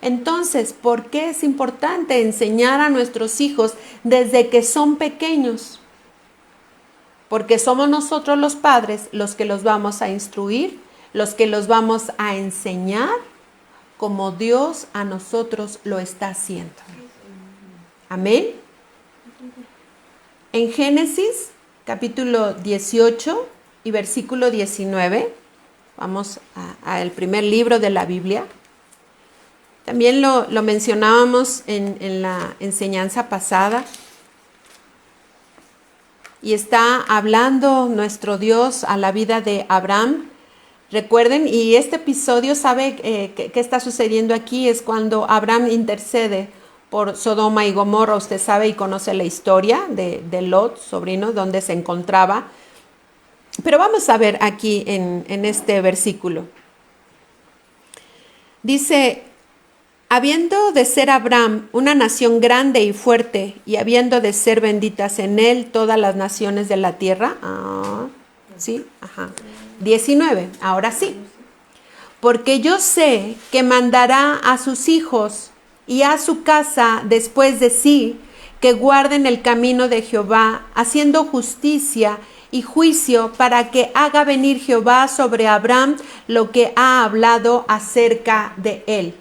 Entonces, ¿por qué es importante enseñar a nuestros hijos desde que son pequeños? Porque somos nosotros los padres los que los vamos a instruir, los que los vamos a enseñar como Dios a nosotros lo está haciendo. Amén. En Génesis, capítulo 18 y versículo 19, vamos al primer libro de la Biblia. También lo mencionábamos en la enseñanza pasada. Y está hablando nuestro Dios a la vida de Abraham, Recuerden, y este episodio sabe qué está sucediendo aquí, es cuando Abraham intercede por Sodoma y Gomorra. Usted sabe y conoce la historia de Lot, sobrino, donde se encontraba. Pero vamos a ver aquí en este versículo. Dice, habiendo de ser Abraham una nación grande y fuerte, y habiendo de ser benditas en él todas las naciones de la tierra. ¿Sí? Ajá. 19, ahora sí. Porque yo sé que mandará a sus hijos y a su casa después de sí, que guarden el camino de Jehová, haciendo justicia y juicio, para que haga venir Jehová sobre Abraham lo que ha hablado acerca de él.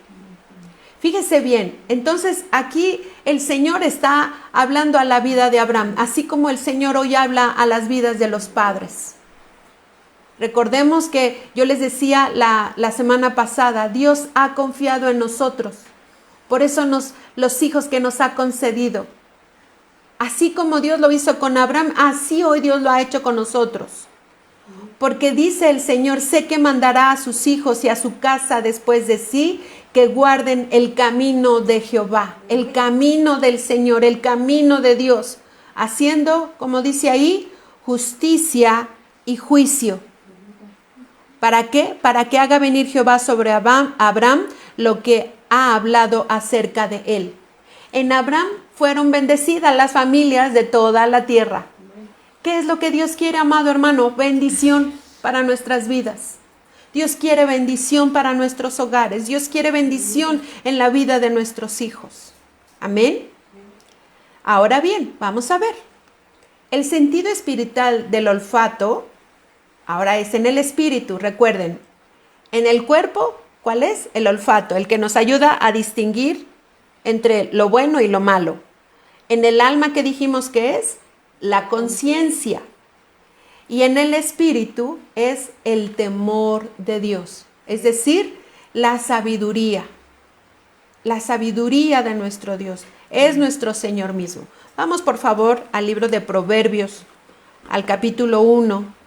Fíjese bien, entonces aquí el Señor está hablando a la vida de Abraham, así como el Señor hoy habla a las vidas de los padres. Recordemos que yo les decía la semana pasada, Dios ha confiado en nosotros. Por eso los hijos que nos ha concedido. Así como Dios lo hizo con Abraham, así hoy Dios lo ha hecho con nosotros. Porque dice el Señor, sé que mandará a sus hijos y a su casa después de sí, que guarden el camino de Jehová, el camino del Señor, el camino de Dios, haciendo, como dice ahí, justicia y juicio. ¿Para qué? Para que haga venir Jehová sobre Abraham lo que ha hablado acerca de él. En Abraham fueron bendecidas las familias de toda la tierra. ¿Qué es lo que Dios quiere, amado hermano? Bendición para nuestras vidas. Dios quiere bendición para nuestros hogares. Dios quiere bendición en la vida de nuestros hijos. Amén. Ahora bien, vamos a ver. El sentido espiritual del olfato ahora es en el espíritu, recuerden. En el cuerpo, ¿cuál es? El olfato, el que nos ayuda a distinguir entre lo bueno y lo malo. En el alma, ¿qué dijimos que es? La conciencia. Y en el espíritu es el temor de Dios, es decir, la sabiduría de nuestro Dios, es nuestro Señor mismo. Vamos por favor al libro de Proverbios, al capítulo 1.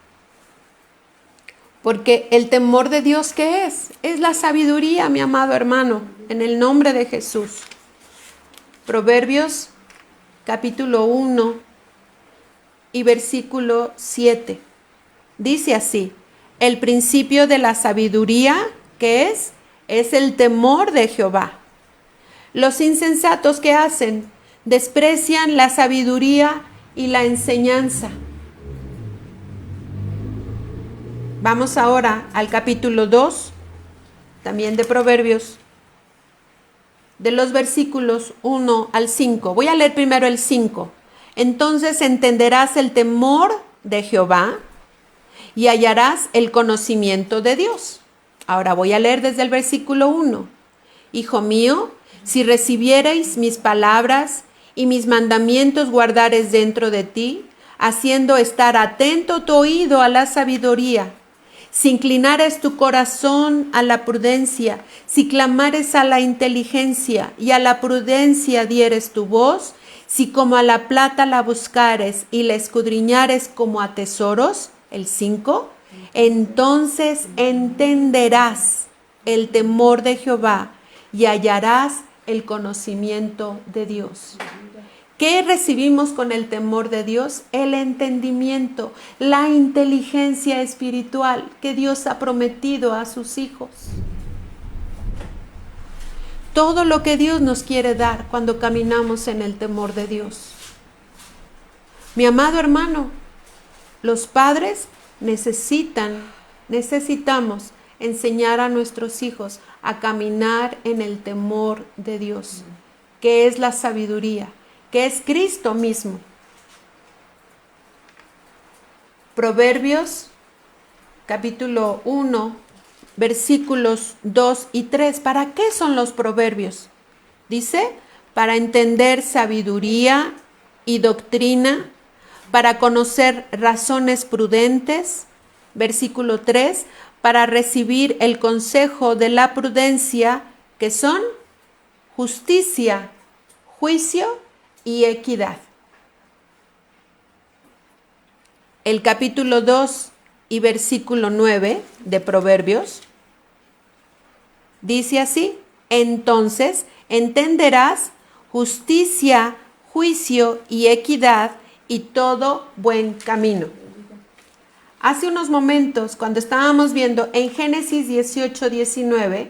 Porque el temor de Dios, ¿qué es? Es la sabiduría, mi amado hermano, en el nombre de Jesús. Proverbios, capítulo 1 y versículo 7. Dice así, el principio de la sabiduría, ¿qué es? Es el temor de Jehová. Los insensatos, ¿qué hacen? Desprecian la sabiduría y la enseñanza. Vamos ahora al capítulo 2, también de Proverbios, de los versículos 1 al 5. Voy a leer primero el 5. Entonces entenderás el temor de Jehová y hallarás el conocimiento de Dios. Ahora voy a leer desde el versículo 1. Hijo mío, si recibiereis mis palabras y mis mandamientos guardares dentro de ti, haciendo estar atento tu oído a la sabiduría, si inclinares tu corazón a la prudencia, si clamares a la inteligencia y a la prudencia dieres tu voz, si como a la plata la buscares y la escudriñares como a tesoros, el 5, entonces entenderás el temor de Jehová y hallarás el conocimiento de Dios. ¿Qué recibimos con el temor de Dios? El entendimiento, la inteligencia espiritual que Dios ha prometido a sus hijos. Todo lo que Dios nos quiere dar cuando caminamos en el temor de Dios. Mi amado hermano, los padres necesitamos enseñar a nuestros hijos a caminar en el temor de Dios, que es la sabiduría, que es Cristo mismo. Proverbios, capítulo 1, versículos 2 y 3. ¿Para qué son los proverbios? Dice, para entender sabiduría y doctrina, para conocer razones prudentes. Versículo 3, para recibir el consejo de la prudencia, que son justicia, juicio y equidad. El capítulo 2 y versículo 9 de Proverbios. Dice así: entonces entenderás justicia, juicio y equidad y todo buen camino. Hace unos momentos, cuando estábamos viendo en Génesis 18:19,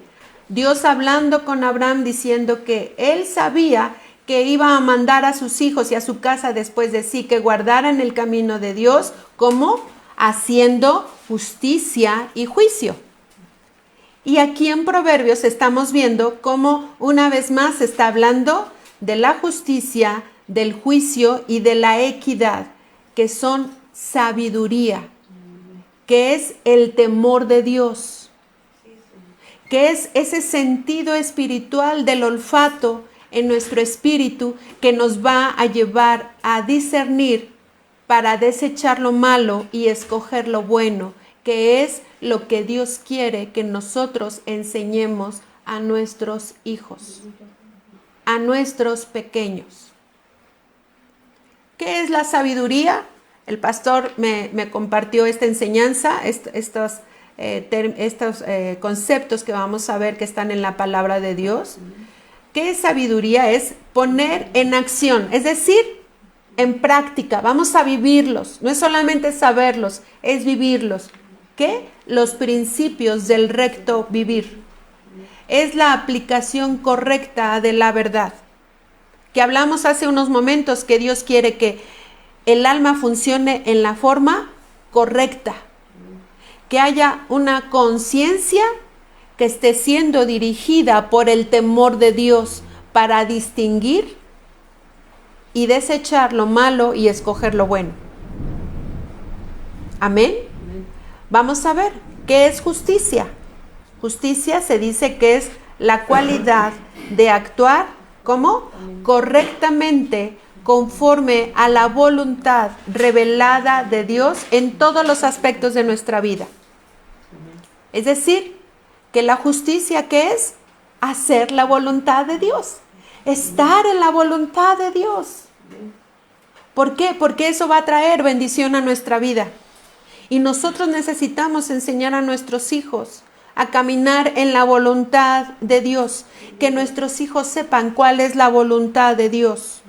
Dios hablando con Abraham diciendo que él sabía que iba a mandar a sus hijos y a su casa después de sí, que guardaran el camino de Dios, como haciendo justicia y juicio. Y aquí en Proverbios estamos viendo cómo una vez más se está hablando de la justicia, del juicio y de la equidad, que son sabiduría, que es el temor de Dios, que es ese sentido espiritual del olfato en nuestro espíritu que nos va a llevar a discernir para desechar lo malo y escoger lo bueno, que es lo que Dios quiere que nosotros enseñemos a nuestros hijos, a nuestros pequeños. ¿Qué es la sabiduría? El pastor me compartió esta enseñanza, estos conceptos que vamos a ver que están en la palabra de Dios. ¿Qué es sabiduría? Es poner en acción, es decir, en práctica. Vamos a vivirlos, no es solamente saberlos, es vivirlos. ¿Qué? Los principios del recto vivir. Es la aplicación correcta de la verdad. Que hablamos hace unos momentos que Dios quiere que el alma funcione en la forma correcta, que haya una conciencia que esté siendo dirigida por el temor de Dios para distinguir y desechar lo malo y escoger lo bueno. Amén. Vamos a ver, ¿qué es justicia? Justicia se dice que es la cualidad de actuar ¿cómo? Correctamente, conforme a la voluntad revelada de Dios en todos los aspectos de nuestra vida. Es decir, que la justicia, ¿qué es? Hacer la voluntad de Dios, estar en la voluntad de Dios. ¿Por qué? Porque eso va a traer bendición a nuestra vida. Y nosotros necesitamos enseñar a nuestros hijos a caminar en la voluntad de Dios, que nuestros hijos sepan cuál es la voluntad de Dios.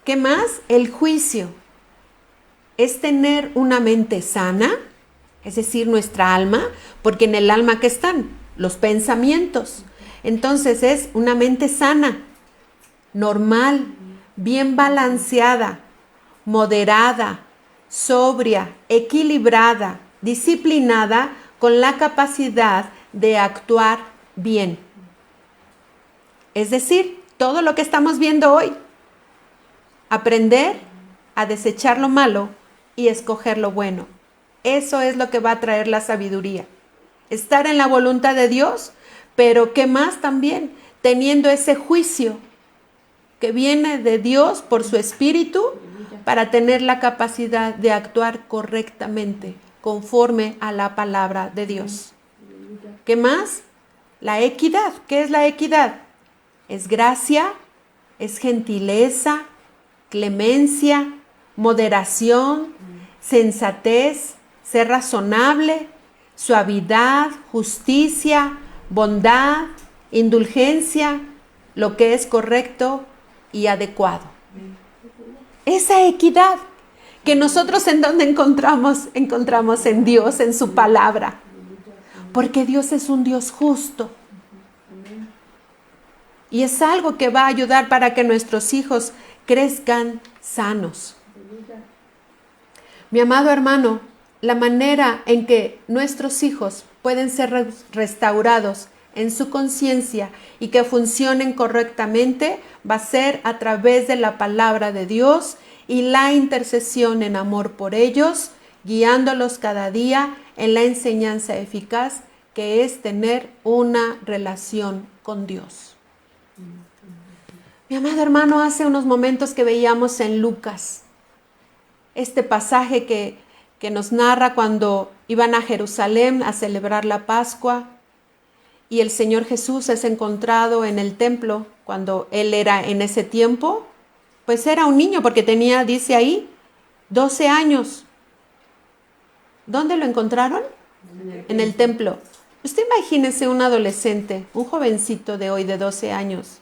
¿Qué más? El juicio es tener una mente sana, es decir, nuestra alma, porque en el alma ¿qué están? Los pensamientos. Entonces es una mente sana, normal, bien balanceada, moderada, sobria, equilibrada, disciplinada, con la capacidad de actuar bien. Es decir, todo lo que estamos viendo hoy, aprender a desechar lo malo y escoger lo bueno. Eso es lo que va a traer la sabiduría. Estar en la voluntad de Dios, pero ¿qué más también? Teniendo ese juicio que viene de Dios por su Espíritu para tener la capacidad de actuar correctamente, conforme a la palabra de Dios. ¿Qué más? La equidad. ¿Qué es la equidad? Es gracia, es gentileza, clemencia, moderación, sensatez, ser razonable, suavidad, justicia, bondad, indulgencia, lo que es correcto y adecuado. Esa equidad que nosotros en donde encontramos en Dios, en su palabra, porque Dios es un Dios justo y es algo que va a ayudar para que nuestros hijos crezcan sanos. Mi amado hermano, la manera en que nuestros hijos pueden ser restaurados en su conciencia y que funcionen correctamente va a ser a través de la palabra de Dios y la intercesión en amor por ellos, guiándolos cada día en la enseñanza eficaz que es tener una relación con Dios. Mi amado hermano, hace unos momentos que veíamos en Lucas este pasaje que nos narra cuando iban a Jerusalén a celebrar la Pascua y el Señor Jesús es encontrado en el templo cuando Él era en ese tiempo, pues era un niño porque tenía, dice ahí, 12 años. ¿Dónde lo encontraron? En el templo. Usted imagínese un adolescente, un jovencito de hoy de 12 años.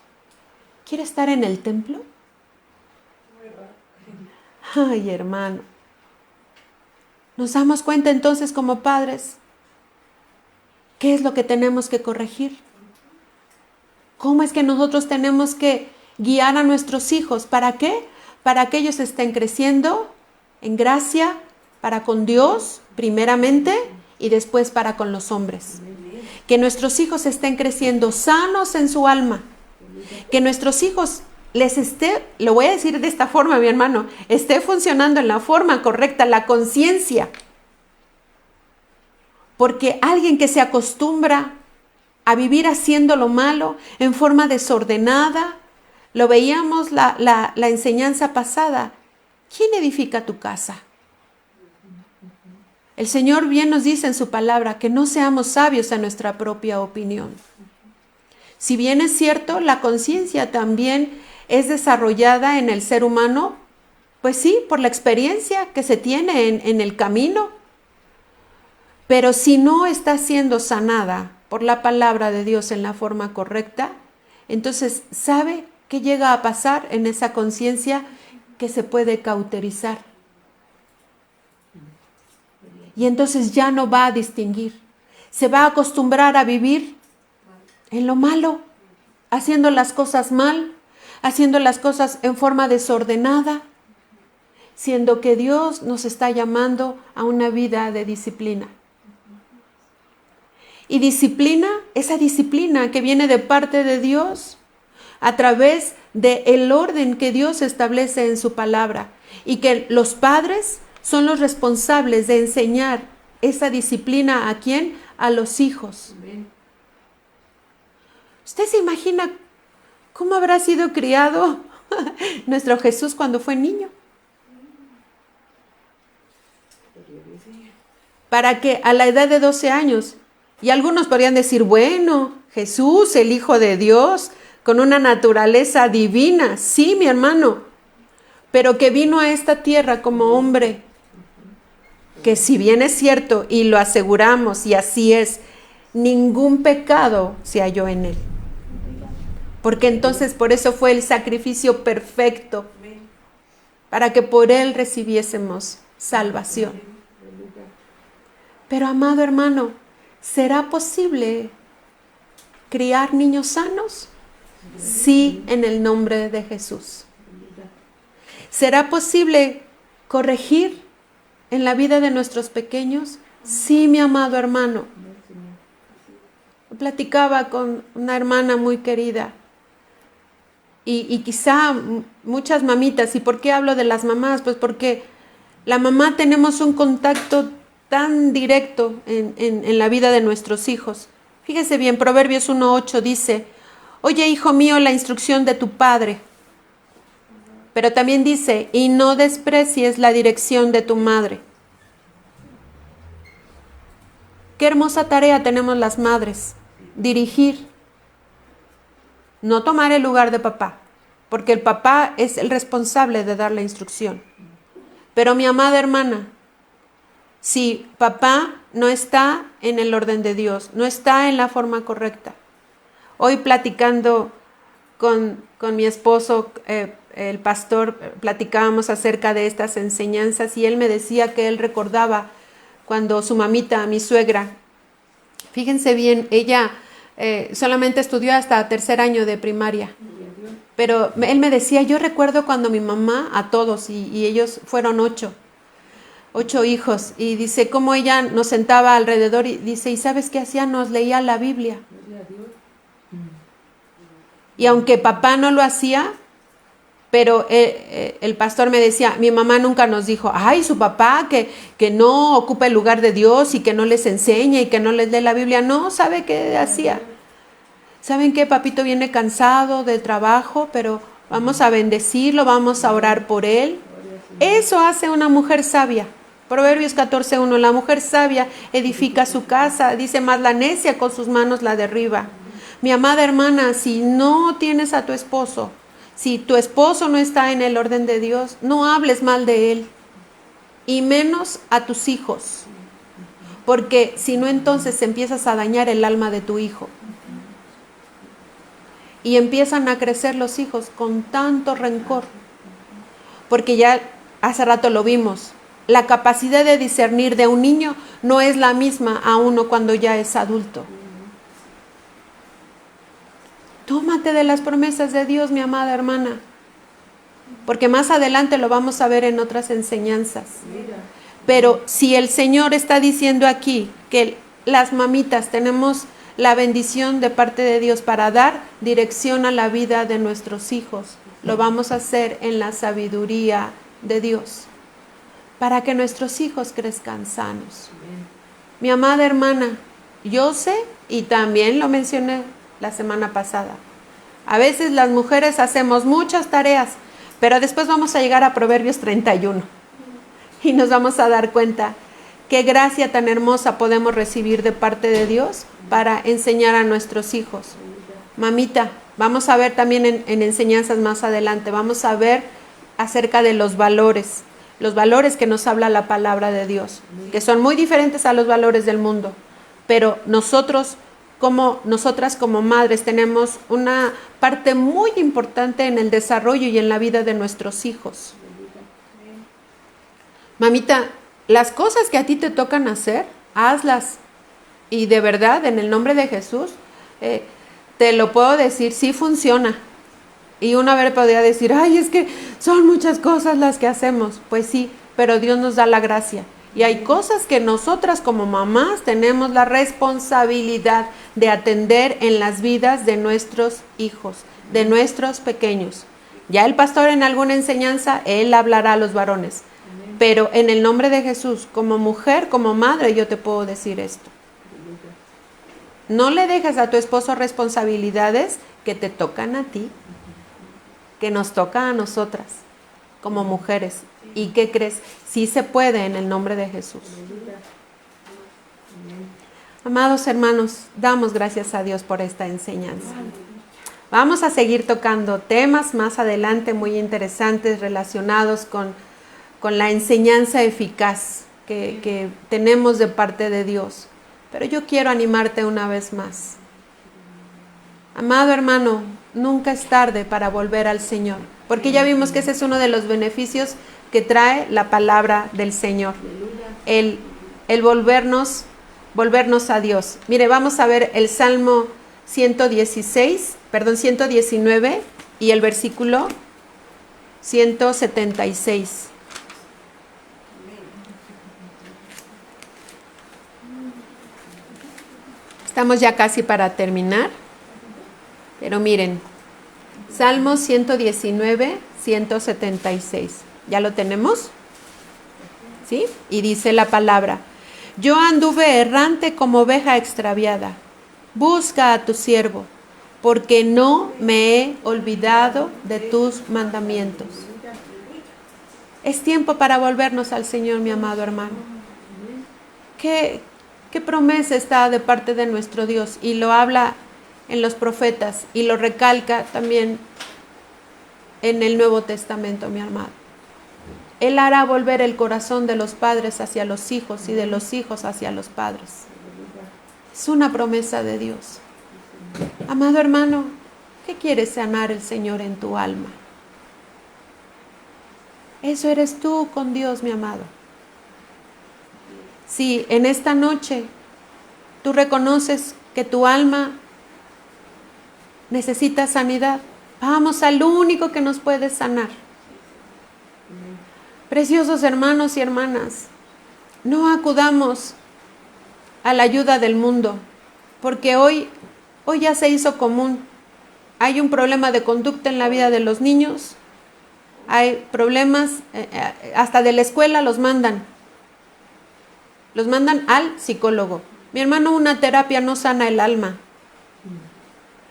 ¿Quiere estar en el templo? Ay, hermano. Nos damos cuenta entonces como padres, ¿qué es lo que tenemos que corregir? ¿Cómo es que nosotros tenemos que guiar a nuestros hijos? ¿Para qué? Para que ellos estén creciendo en gracia, para con Dios primeramente y después para con los hombres. Que nuestros hijos estén creciendo sanos en su alma. Que nuestros hijos les esté, lo voy a decir de esta forma, mi hermano, esté funcionando en la forma correcta, la conciencia. Porque alguien que se acostumbra a vivir haciendo lo malo en forma desordenada, lo veíamos la enseñanza pasada. ¿Quién edifica tu casa? El Señor bien nos dice en su palabra que no seamos sabios en nuestra propia opinión. Si bien es cierto, la conciencia también es desarrollada en el ser humano, pues sí, por la experiencia que se tiene en el camino. Pero si no está siendo sanada por la palabra de Dios en la forma correcta, entonces, ¿sabe qué llega a pasar en esa conciencia? Que se puede cauterizar. Y entonces ya no va a distinguir. Se va a acostumbrar a vivir en lo malo, haciendo las cosas mal, haciendo las cosas en forma desordenada, siendo que Dios nos está llamando a una vida de disciplina. Y disciplina, esa disciplina que viene de parte de Dios, a través del orden que Dios establece en su palabra, y que los padres son los responsables de enseñar esa disciplina ¿a quién? A los hijos. ¿Usted se imagina cómo habrá sido criado nuestro Jesús cuando fue niño? Para que a la edad de 12 años, y algunos podrían decir, bueno, Jesús, el Hijo de Dios, con una naturaleza divina, sí, mi hermano, pero que vino a esta tierra como hombre, que si bien es cierto, y lo aseguramos, y así es, ningún pecado se halló en él. Porque entonces por eso fue el sacrificio perfecto, para que por él recibiésemos salvación. Pero amado hermano, ¿será posible criar niños sanos? Sí, en el nombre de Jesús. ¿Será posible corregir en la vida de nuestros pequeños? Sí, mi amado hermano. Platicaba con una hermana muy querida y quizá muchas mamitas. ¿Y por qué hablo de las mamás? Pues porque la mamá tenemos un contacto tan directo en la vida de nuestros hijos. Fíjese bien, Proverbios 1:8 dice, oye, hijo mío, la instrucción de tu padre. Pero también dice, y no desprecies la dirección de tu madre. Qué hermosa tarea tenemos las madres, dirigir, no tomar el lugar de papá, porque el papá es el responsable de dar la instrucción. Pero mi amada hermana, si papá no está en el orden de Dios, no está en la forma correcta. Hoy platicando con mi esposo, el pastor, platicábamos acerca de estas enseñanzas y él me decía que él recordaba cuando su mamita, mi suegra, fíjense bien, ella solamente estudió hasta tercer año de primaria, pero él me decía, yo recuerdo cuando mi mamá, a todos, y ellos fueron 8 hijos, y dice cómo ella nos sentaba alrededor y dice, ¿y sabes qué hacía? Nos leía la Biblia. Y aunque papá no lo hacía, pero el pastor me decía, mi mamá nunca nos dijo, ay, su papá que no ocupa el lugar de Dios y que no les enseña y que no les lee la Biblia. No, ¿sabe qué hacía? ¿Saben qué? Papito viene cansado del trabajo, pero vamos a bendecirlo, vamos a orar por él. Eso hace una mujer sabia. Proverbios 14:1, la mujer sabia edifica su casa, dice, más la necia con sus manos la derriba. Mi amada hermana, si no tienes a tu esposo, si tu esposo no está en el orden de Dios, no hables mal de él. y menos a tus hijos, porque si no entonces empiezas a dañar el alma de tu hijo. Y empiezan a crecer los hijos con tanto rencor, porque ya hace rato lo vimos, la capacidad de discernir de un niño no es la misma a uno cuando ya es adulto. Tómate de las promesas de Dios, mi amada hermana, porque más adelante lo vamos a ver en otras enseñanzas. Pero si el Señor está diciendo aquí que las mamitas tenemos la bendición de parte de Dios para dar dirección a la vida de nuestros hijos, lo vamos a hacer en la sabiduría de Dios, para que nuestros hijos crezcan sanos. Mi amada hermana, yo sé, y también lo mencioné la semana pasada, a veces las mujeres hacemos muchas tareas, pero después vamos a llegar a Proverbios 31 y nos vamos a dar cuenta qué gracia tan hermosa podemos recibir de parte de Dios para enseñar a nuestros hijos. Mamita, vamos a ver también en enseñanzas más adelante, vamos a ver acerca de los valores que nos habla la palabra de Dios, que son muy diferentes a los valores del mundo, pero nosotras como madres tenemos una parte muy importante en el desarrollo y en la vida de nuestros hijos. Mamita, las cosas que a ti te tocan hacer, hazlas. Y de verdad, en el nombre de Jesús, te lo puedo decir, sí funciona. Y una vez podría decir, ay, es que son muchas cosas las que hacemos. Pues sí, pero Dios nos da la gracia. Y hay cosas que nosotras como mamás tenemos la responsabilidad de atender en las vidas de nuestros hijos, de nuestros pequeños. Ya el pastor en alguna enseñanza, él hablará a los varones. Pero en el nombre de Jesús, como mujer, como madre, yo te puedo decir esto. No le dejes a tu esposo responsabilidades que te tocan a ti, que nos tocan a nosotras, como mujeres. ¿Y qué crees? Sí se puede en el nombre de Jesús. Amados hermanos, damos gracias a Dios por esta enseñanza. Vamos a seguir tocando temas más adelante muy interesantes relacionados con la enseñanza eficaz que tenemos de parte de Dios. Pero yo quiero animarte una vez más. Amado hermano, nunca es tarde para volver al Señor, porque ya vimos que ese es uno de los beneficios que trae la palabra del Señor, el volvernos a Dios. Mire, vamos a ver el Salmo 119 y el versículo 176. Estamos ya casi para terminar, pero miren, Salmo 119, 176. ¿Ya lo tenemos? ¿Sí? Y dice la palabra: yo anduve errante como oveja extraviada. Busca a tu siervo, porque no me he olvidado de tus mandamientos. Es tiempo para volvernos al Señor, mi amado hermano. ¿Qué promesa está de parte de nuestro Dios? Y lo habla en los profetas y lo recalca también en el Nuevo Testamento, mi amado. Él hará volver el corazón de los padres hacia los hijos y de los hijos hacia los padres. Es una promesa de Dios. Amado hermano, ¿qué quiere sanar el Señor en tu alma? Eso eres tú con Dios, mi amado. Si en esta noche tú reconoces que tu alma necesita sanidad, vamos al único que nos puede sanar. Preciosos hermanos y hermanas, no acudamos a la ayuda del mundo, porque hoy ya se hizo común. Hay un problema de conducta en la vida de los niños, hay problemas, hasta de la escuela los mandan al psicólogo. Mi hermano, una terapia no sana el alma,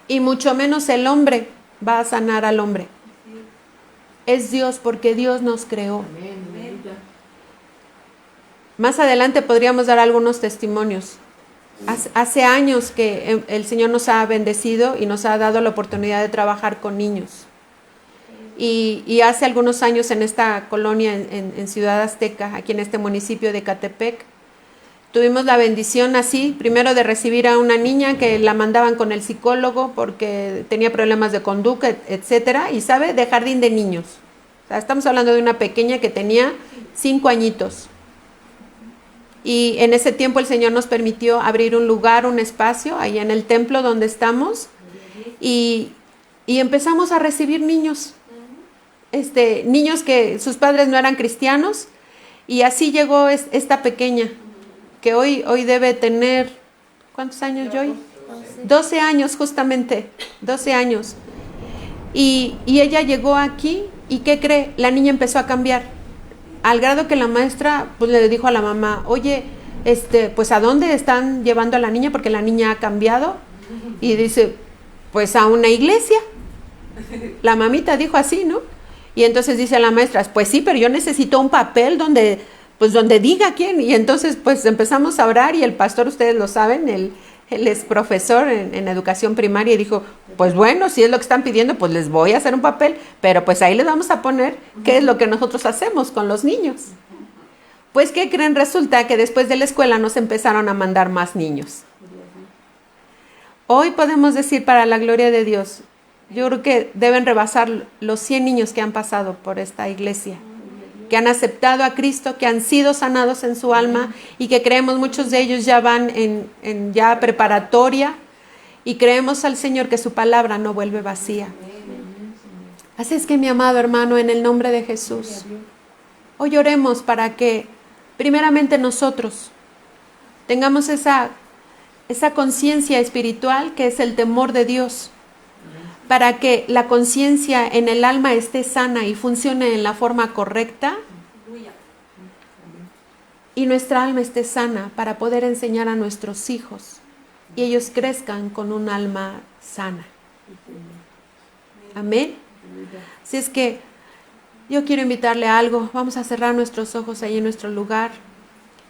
y mucho menos el hombre va a sanar al hombre. Es Dios, porque Dios nos creó. Más adelante podríamos dar algunos testimonios. Hace años que el Señor nos ha bendecido y nos ha dado la oportunidad de trabajar con niños. Y hace algunos años en esta colonia, en Ciudad Azteca, aquí en este municipio de Ecatepec, tuvimos la bendición así, primero de recibir a una niña que la mandaban con el psicólogo porque tenía problemas de conducta, etcétera, y sabe, de jardín de niños. O sea, estamos hablando de una pequeña que tenía 5 añitos. Y en ese tiempo el Señor nos permitió abrir un lugar, un espacio, ahí en el templo donde estamos, y empezamos a recibir niños. Niños que sus padres no eran cristianos, y así llegó esta pequeña, que hoy debe tener, ¿cuántos años, Joy? 12 años, justamente, 12 años. Y ella llegó aquí, y ¿qué cree? La niña empezó a cambiar, al grado que la maestra pues le dijo a la mamá, oye, pues ¿a dónde están llevando a la niña? Porque la niña ha cambiado. Y dice, pues a una iglesia. La mamita dijo así, ¿no? Y entonces dice la maestra, pues sí, pero yo necesito un papel donde diga quién. Y entonces pues empezamos a orar, y el pastor, ustedes lo saben, él es profesor en educación primaria, y dijo, pues bueno, si es lo que están pidiendo, pues les voy a hacer un papel, pero pues ahí les vamos a poner qué es lo que nosotros hacemos con los niños. Pues ¿qué creen? Resulta que después de la escuela nos empezaron a mandar más niños. Hoy podemos decir, para la gloria de Dios, yo creo que deben rebasar los 100 niños que han pasado por esta iglesia, que han aceptado a Cristo, que han sido sanados en su alma, y que creemos muchos de ellos ya van en ya preparatoria, y creemos al Señor que su palabra no vuelve vacía. Así es que, mi amado hermano, en el nombre de Jesús, hoy oremos para que primeramente nosotros tengamos esa conciencia espiritual que es el temor de Dios, para que la conciencia en el alma esté sana y funcione en la forma correcta, y nuestra alma esté sana para poder enseñar a nuestros hijos y ellos crezcan con un alma sana. Amén. Así es que yo quiero invitarle a algo. Vamos a cerrar nuestros ojos ahí en nuestro lugar,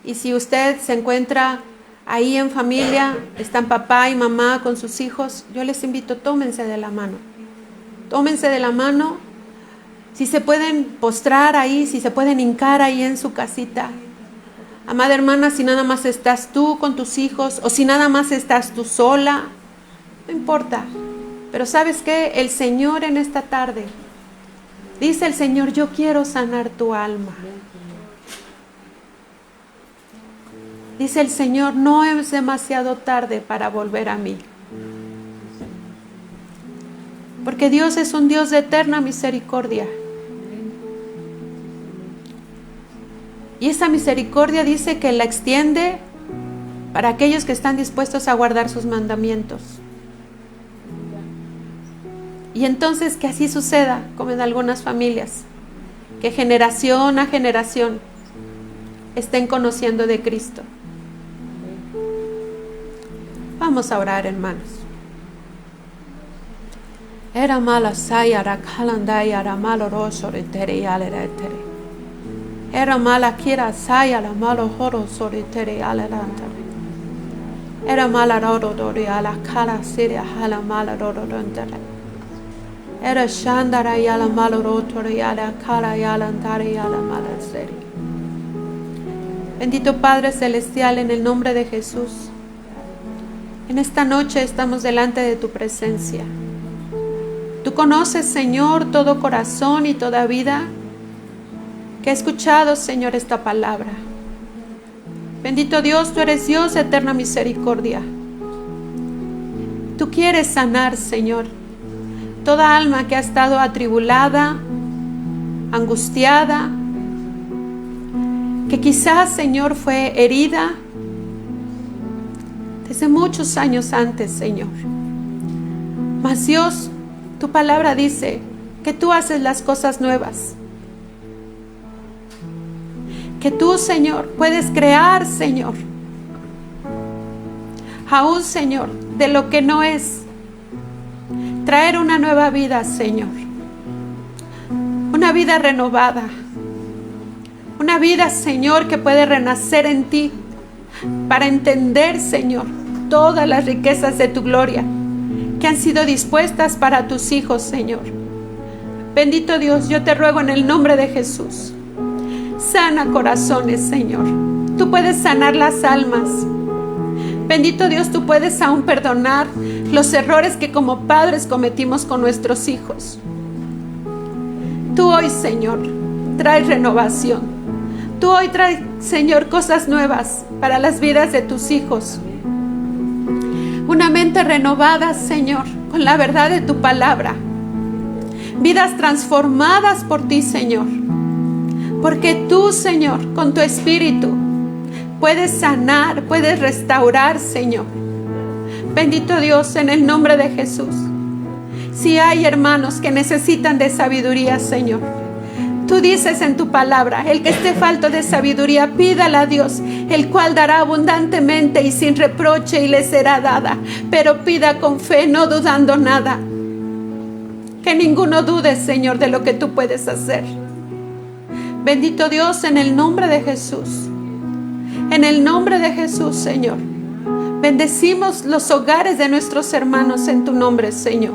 y si usted se encuentra ahí en familia, están papá y mamá con sus hijos, yo les invito, tómense de la mano. Tómense de la mano. Si se pueden postrar ahí, si se pueden hincar ahí en su casita. Amada hermana, si nada más estás tú con tus hijos, o si nada más estás tú sola, no importa. Pero ¿sabes qué? El Señor en esta tarde, dice el Señor, yo quiero sanar tu alma. Dice el Señor, no es demasiado tarde para volver a mí. Porque Dios es un Dios de eterna misericordia. Y esa misericordia dice que la extiende para aquellos que están dispuestos a guardar sus mandamientos. Y entonces que así suceda, como en algunas familias, que generación a generación estén conociendo de Cristo. Vamos a orar, hermanos. Era mala sayara kalandaya era malo roso retere aleretere. Era mala kira sayara malo horo soretere alerantare. Era mala rodo dori ala kala siria hala mala rodo dondere. Era shandara yala malo rotori yala kala yala andare yala mala seri. Bendito Padre Celestial, en el nombre de Jesús, en esta noche estamos delante de tu presencia. Tú conoces, Señor, todo corazón y toda vida que ha escuchado, Señor, esta palabra. Bendito Dios, tú eres Dios de eterna misericordia. Tú quieres sanar, Señor, toda alma que ha estado atribulada, angustiada, que quizás, Señor, fue herida desde muchos años antes, Señor. Mas Dios, tu palabra dice que tú haces las cosas nuevas. Que tú, Señor, puedes crear, Señor, aún, Señor, de lo que no es, traer una nueva vida, Señor. Una vida renovada. Una vida, Señor, que puede renacer en ti para entender, Señor, todas las riquezas de tu gloria que han sido dispuestas para tus hijos, Señor. Bendito Dios, yo te ruego en el nombre de Jesús. Sana corazones, Señor. Tú puedes sanar las almas. Bendito Dios, tú puedes aún perdonar los errores que como padres cometimos con nuestros hijos. Tú hoy, Señor, traes renovación. Tú hoy traes, Señor, cosas nuevas para las vidas de tus hijos. Una mente renovada, Señor, con la verdad de tu palabra. Vidas transformadas por ti, Señor. Porque tú, Señor, con tu espíritu, puedes sanar, puedes restaurar, Señor. Bendito Dios, en el nombre de Jesús. Si hay hermanos que necesitan de sabiduría, Señor, tú dices en tu palabra, el que esté falto de sabiduría, pídala a Dios, el cual dará abundantemente y sin reproche y le será dada. Pero pida con fe, no dudando nada. Que ninguno dude, Señor, de lo que tú puedes hacer. Bendito Dios, en el nombre de Jesús. En el nombre de Jesús, Señor. Bendecimos los hogares de nuestros hermanos en tu nombre, Señor.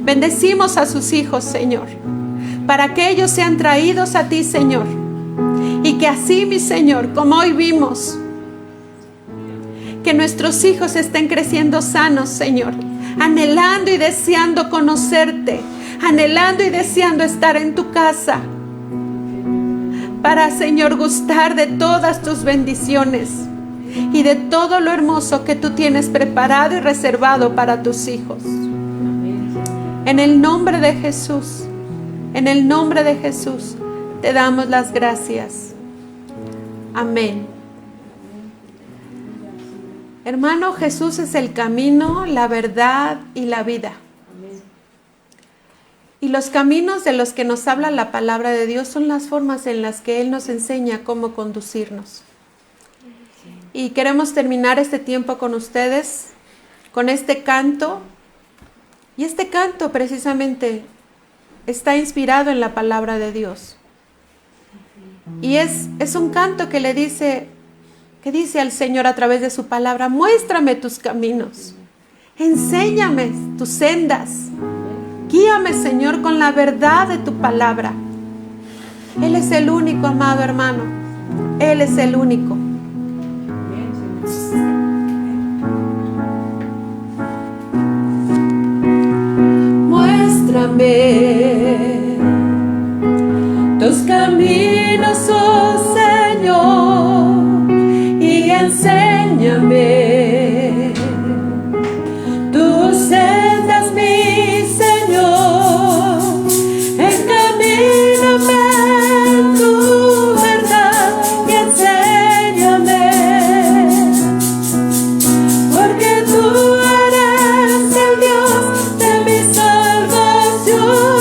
Bendecimos a sus hijos, Señor, para que ellos sean traídos a ti, Señor. Y que así, mi Señor, como hoy vimos, que nuestros hijos estén creciendo sanos, Señor, anhelando y deseando conocerte, anhelando y deseando estar en tu casa, para, Señor, gustar de todas tus bendiciones y de todo lo hermoso que tú tienes preparado y reservado para tus hijos. En el nombre de Jesús, en el nombre de Jesús, te damos las gracias. Amén. Hermano, Jesús es el camino, la verdad y la vida. Y los caminos de los que nos habla la palabra de Dios son las formas en las que Él nos enseña cómo conducirnos. Y queremos terminar este tiempo con ustedes, con este canto. Y este canto precisamente está inspirado en la palabra de Dios. Y es un canto que le dice, que dice al Señor a través de su palabra: muéstrame tus caminos, enséñame tus sendas, guíame, Señor, con la verdad de tu palabra. Él es el único, amado hermano, Él es el único. Muéstrame tus caminos, oh Señor, y enséñame tus sendas, mi Señor. Encamíname en tu verdad y enséñame, porque tú eres el Dios de mi salvación.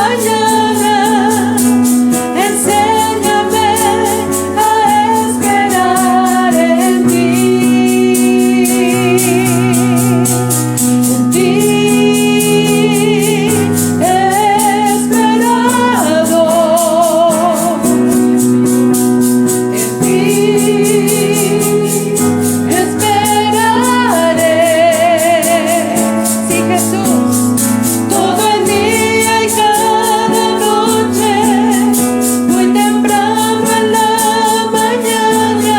mañana. Enséñame a esperar en ti. En ti he esperado. En ti esperaré. Sí, Jesús. Todo el día y cada noche, muy temprano en la mañana,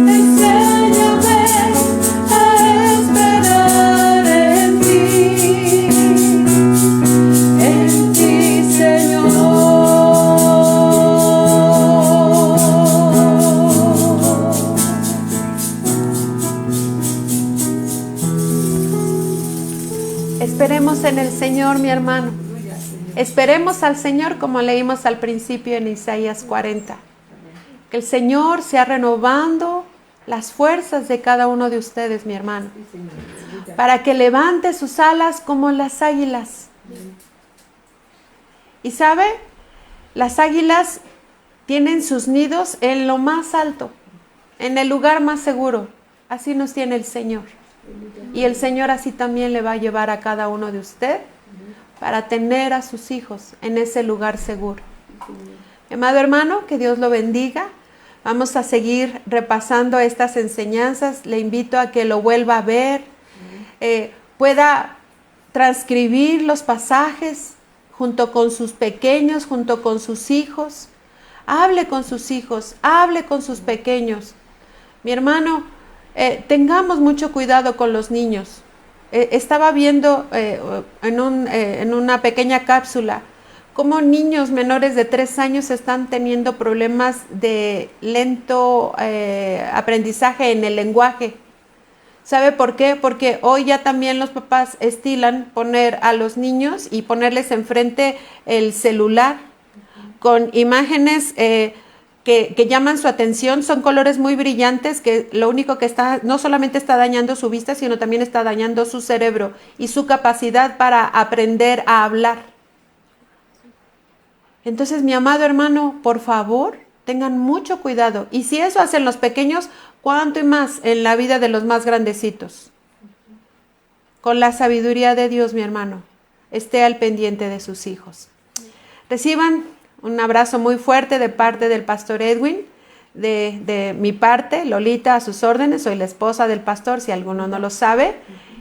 enséñame a esperar en ti, Señor. Esperemos en el Señor, mi hermano. Esperemos al Señor como leímos al principio en Isaías 40. Que el Señor sea renovando las fuerzas de cada uno de ustedes, mi hermano. Para que levante sus alas como las águilas. Y sabe, las águilas tienen sus nidos en lo más alto, en el lugar más seguro. Así nos tiene el Señor. Y el Señor así también le va a llevar a cada uno de ustedes para tener a sus hijos en ese lugar seguro. Mi amado hermano, que Dios lo bendiga. Vamos a seguir repasando estas enseñanzas. Le invito a que lo vuelva a ver, pueda transcribir los pasajes junto con sus pequeños, junto con sus hijos. Hable con sus hijos, hable con sus pequeños. Mi hermano, tengamos mucho cuidado con los niños. Estaba viendo en una pequeña cápsula cómo niños menores de 3 años están teniendo problemas de lento aprendizaje en el lenguaje. ¿Sabe por qué? Porque hoy ya también los papás estilan poner a los niños y ponerles enfrente el celular con imágenes que llaman su atención. Son colores muy brillantes que lo único que está, no solamente está dañando su vista, sino también está dañando su cerebro y su capacidad para aprender a hablar. Entonces, mi amado hermano, por favor, tengan mucho cuidado. Y si eso hacen los pequeños, ¿cuánto y más en la vida de los más grandecitos? Con la sabiduría de Dios, mi hermano, esté al pendiente de sus hijos. Reciban un abrazo muy fuerte de parte del pastor Edwin, de mi parte, Lolita, a sus órdenes. Soy la esposa del pastor, si alguno no lo sabe,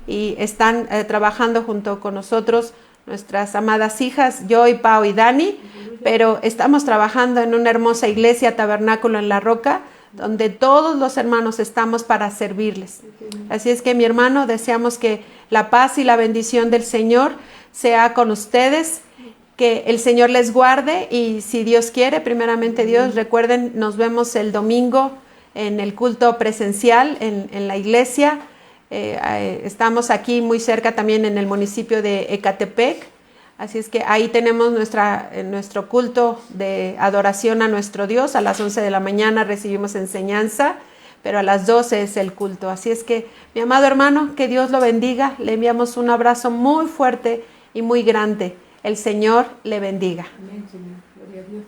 y están trabajando junto con nosotros nuestras amadas hijas, Joy, Pau y Dani, pero estamos trabajando en una hermosa iglesia, Tabernáculo en la Roca, donde todos los hermanos estamos para servirles. Así es que, mi hermano, deseamos que la paz y la bendición del Señor sea con ustedes, que el Señor les guarde, y si Dios quiere, primeramente Dios, recuerden, nos vemos el domingo en el culto presencial en la iglesia. Estamos aquí muy cerca también en el municipio de Ecatepec, así es que ahí tenemos nuestro culto de adoración a nuestro Dios. A las 11 de la mañana recibimos enseñanza, pero a las 12 es el culto. Así es que, mi amado hermano, que Dios lo bendiga. Le enviamos un abrazo muy fuerte y muy grande. El Señor le bendiga. Amén, Señor. Gloria a Dios.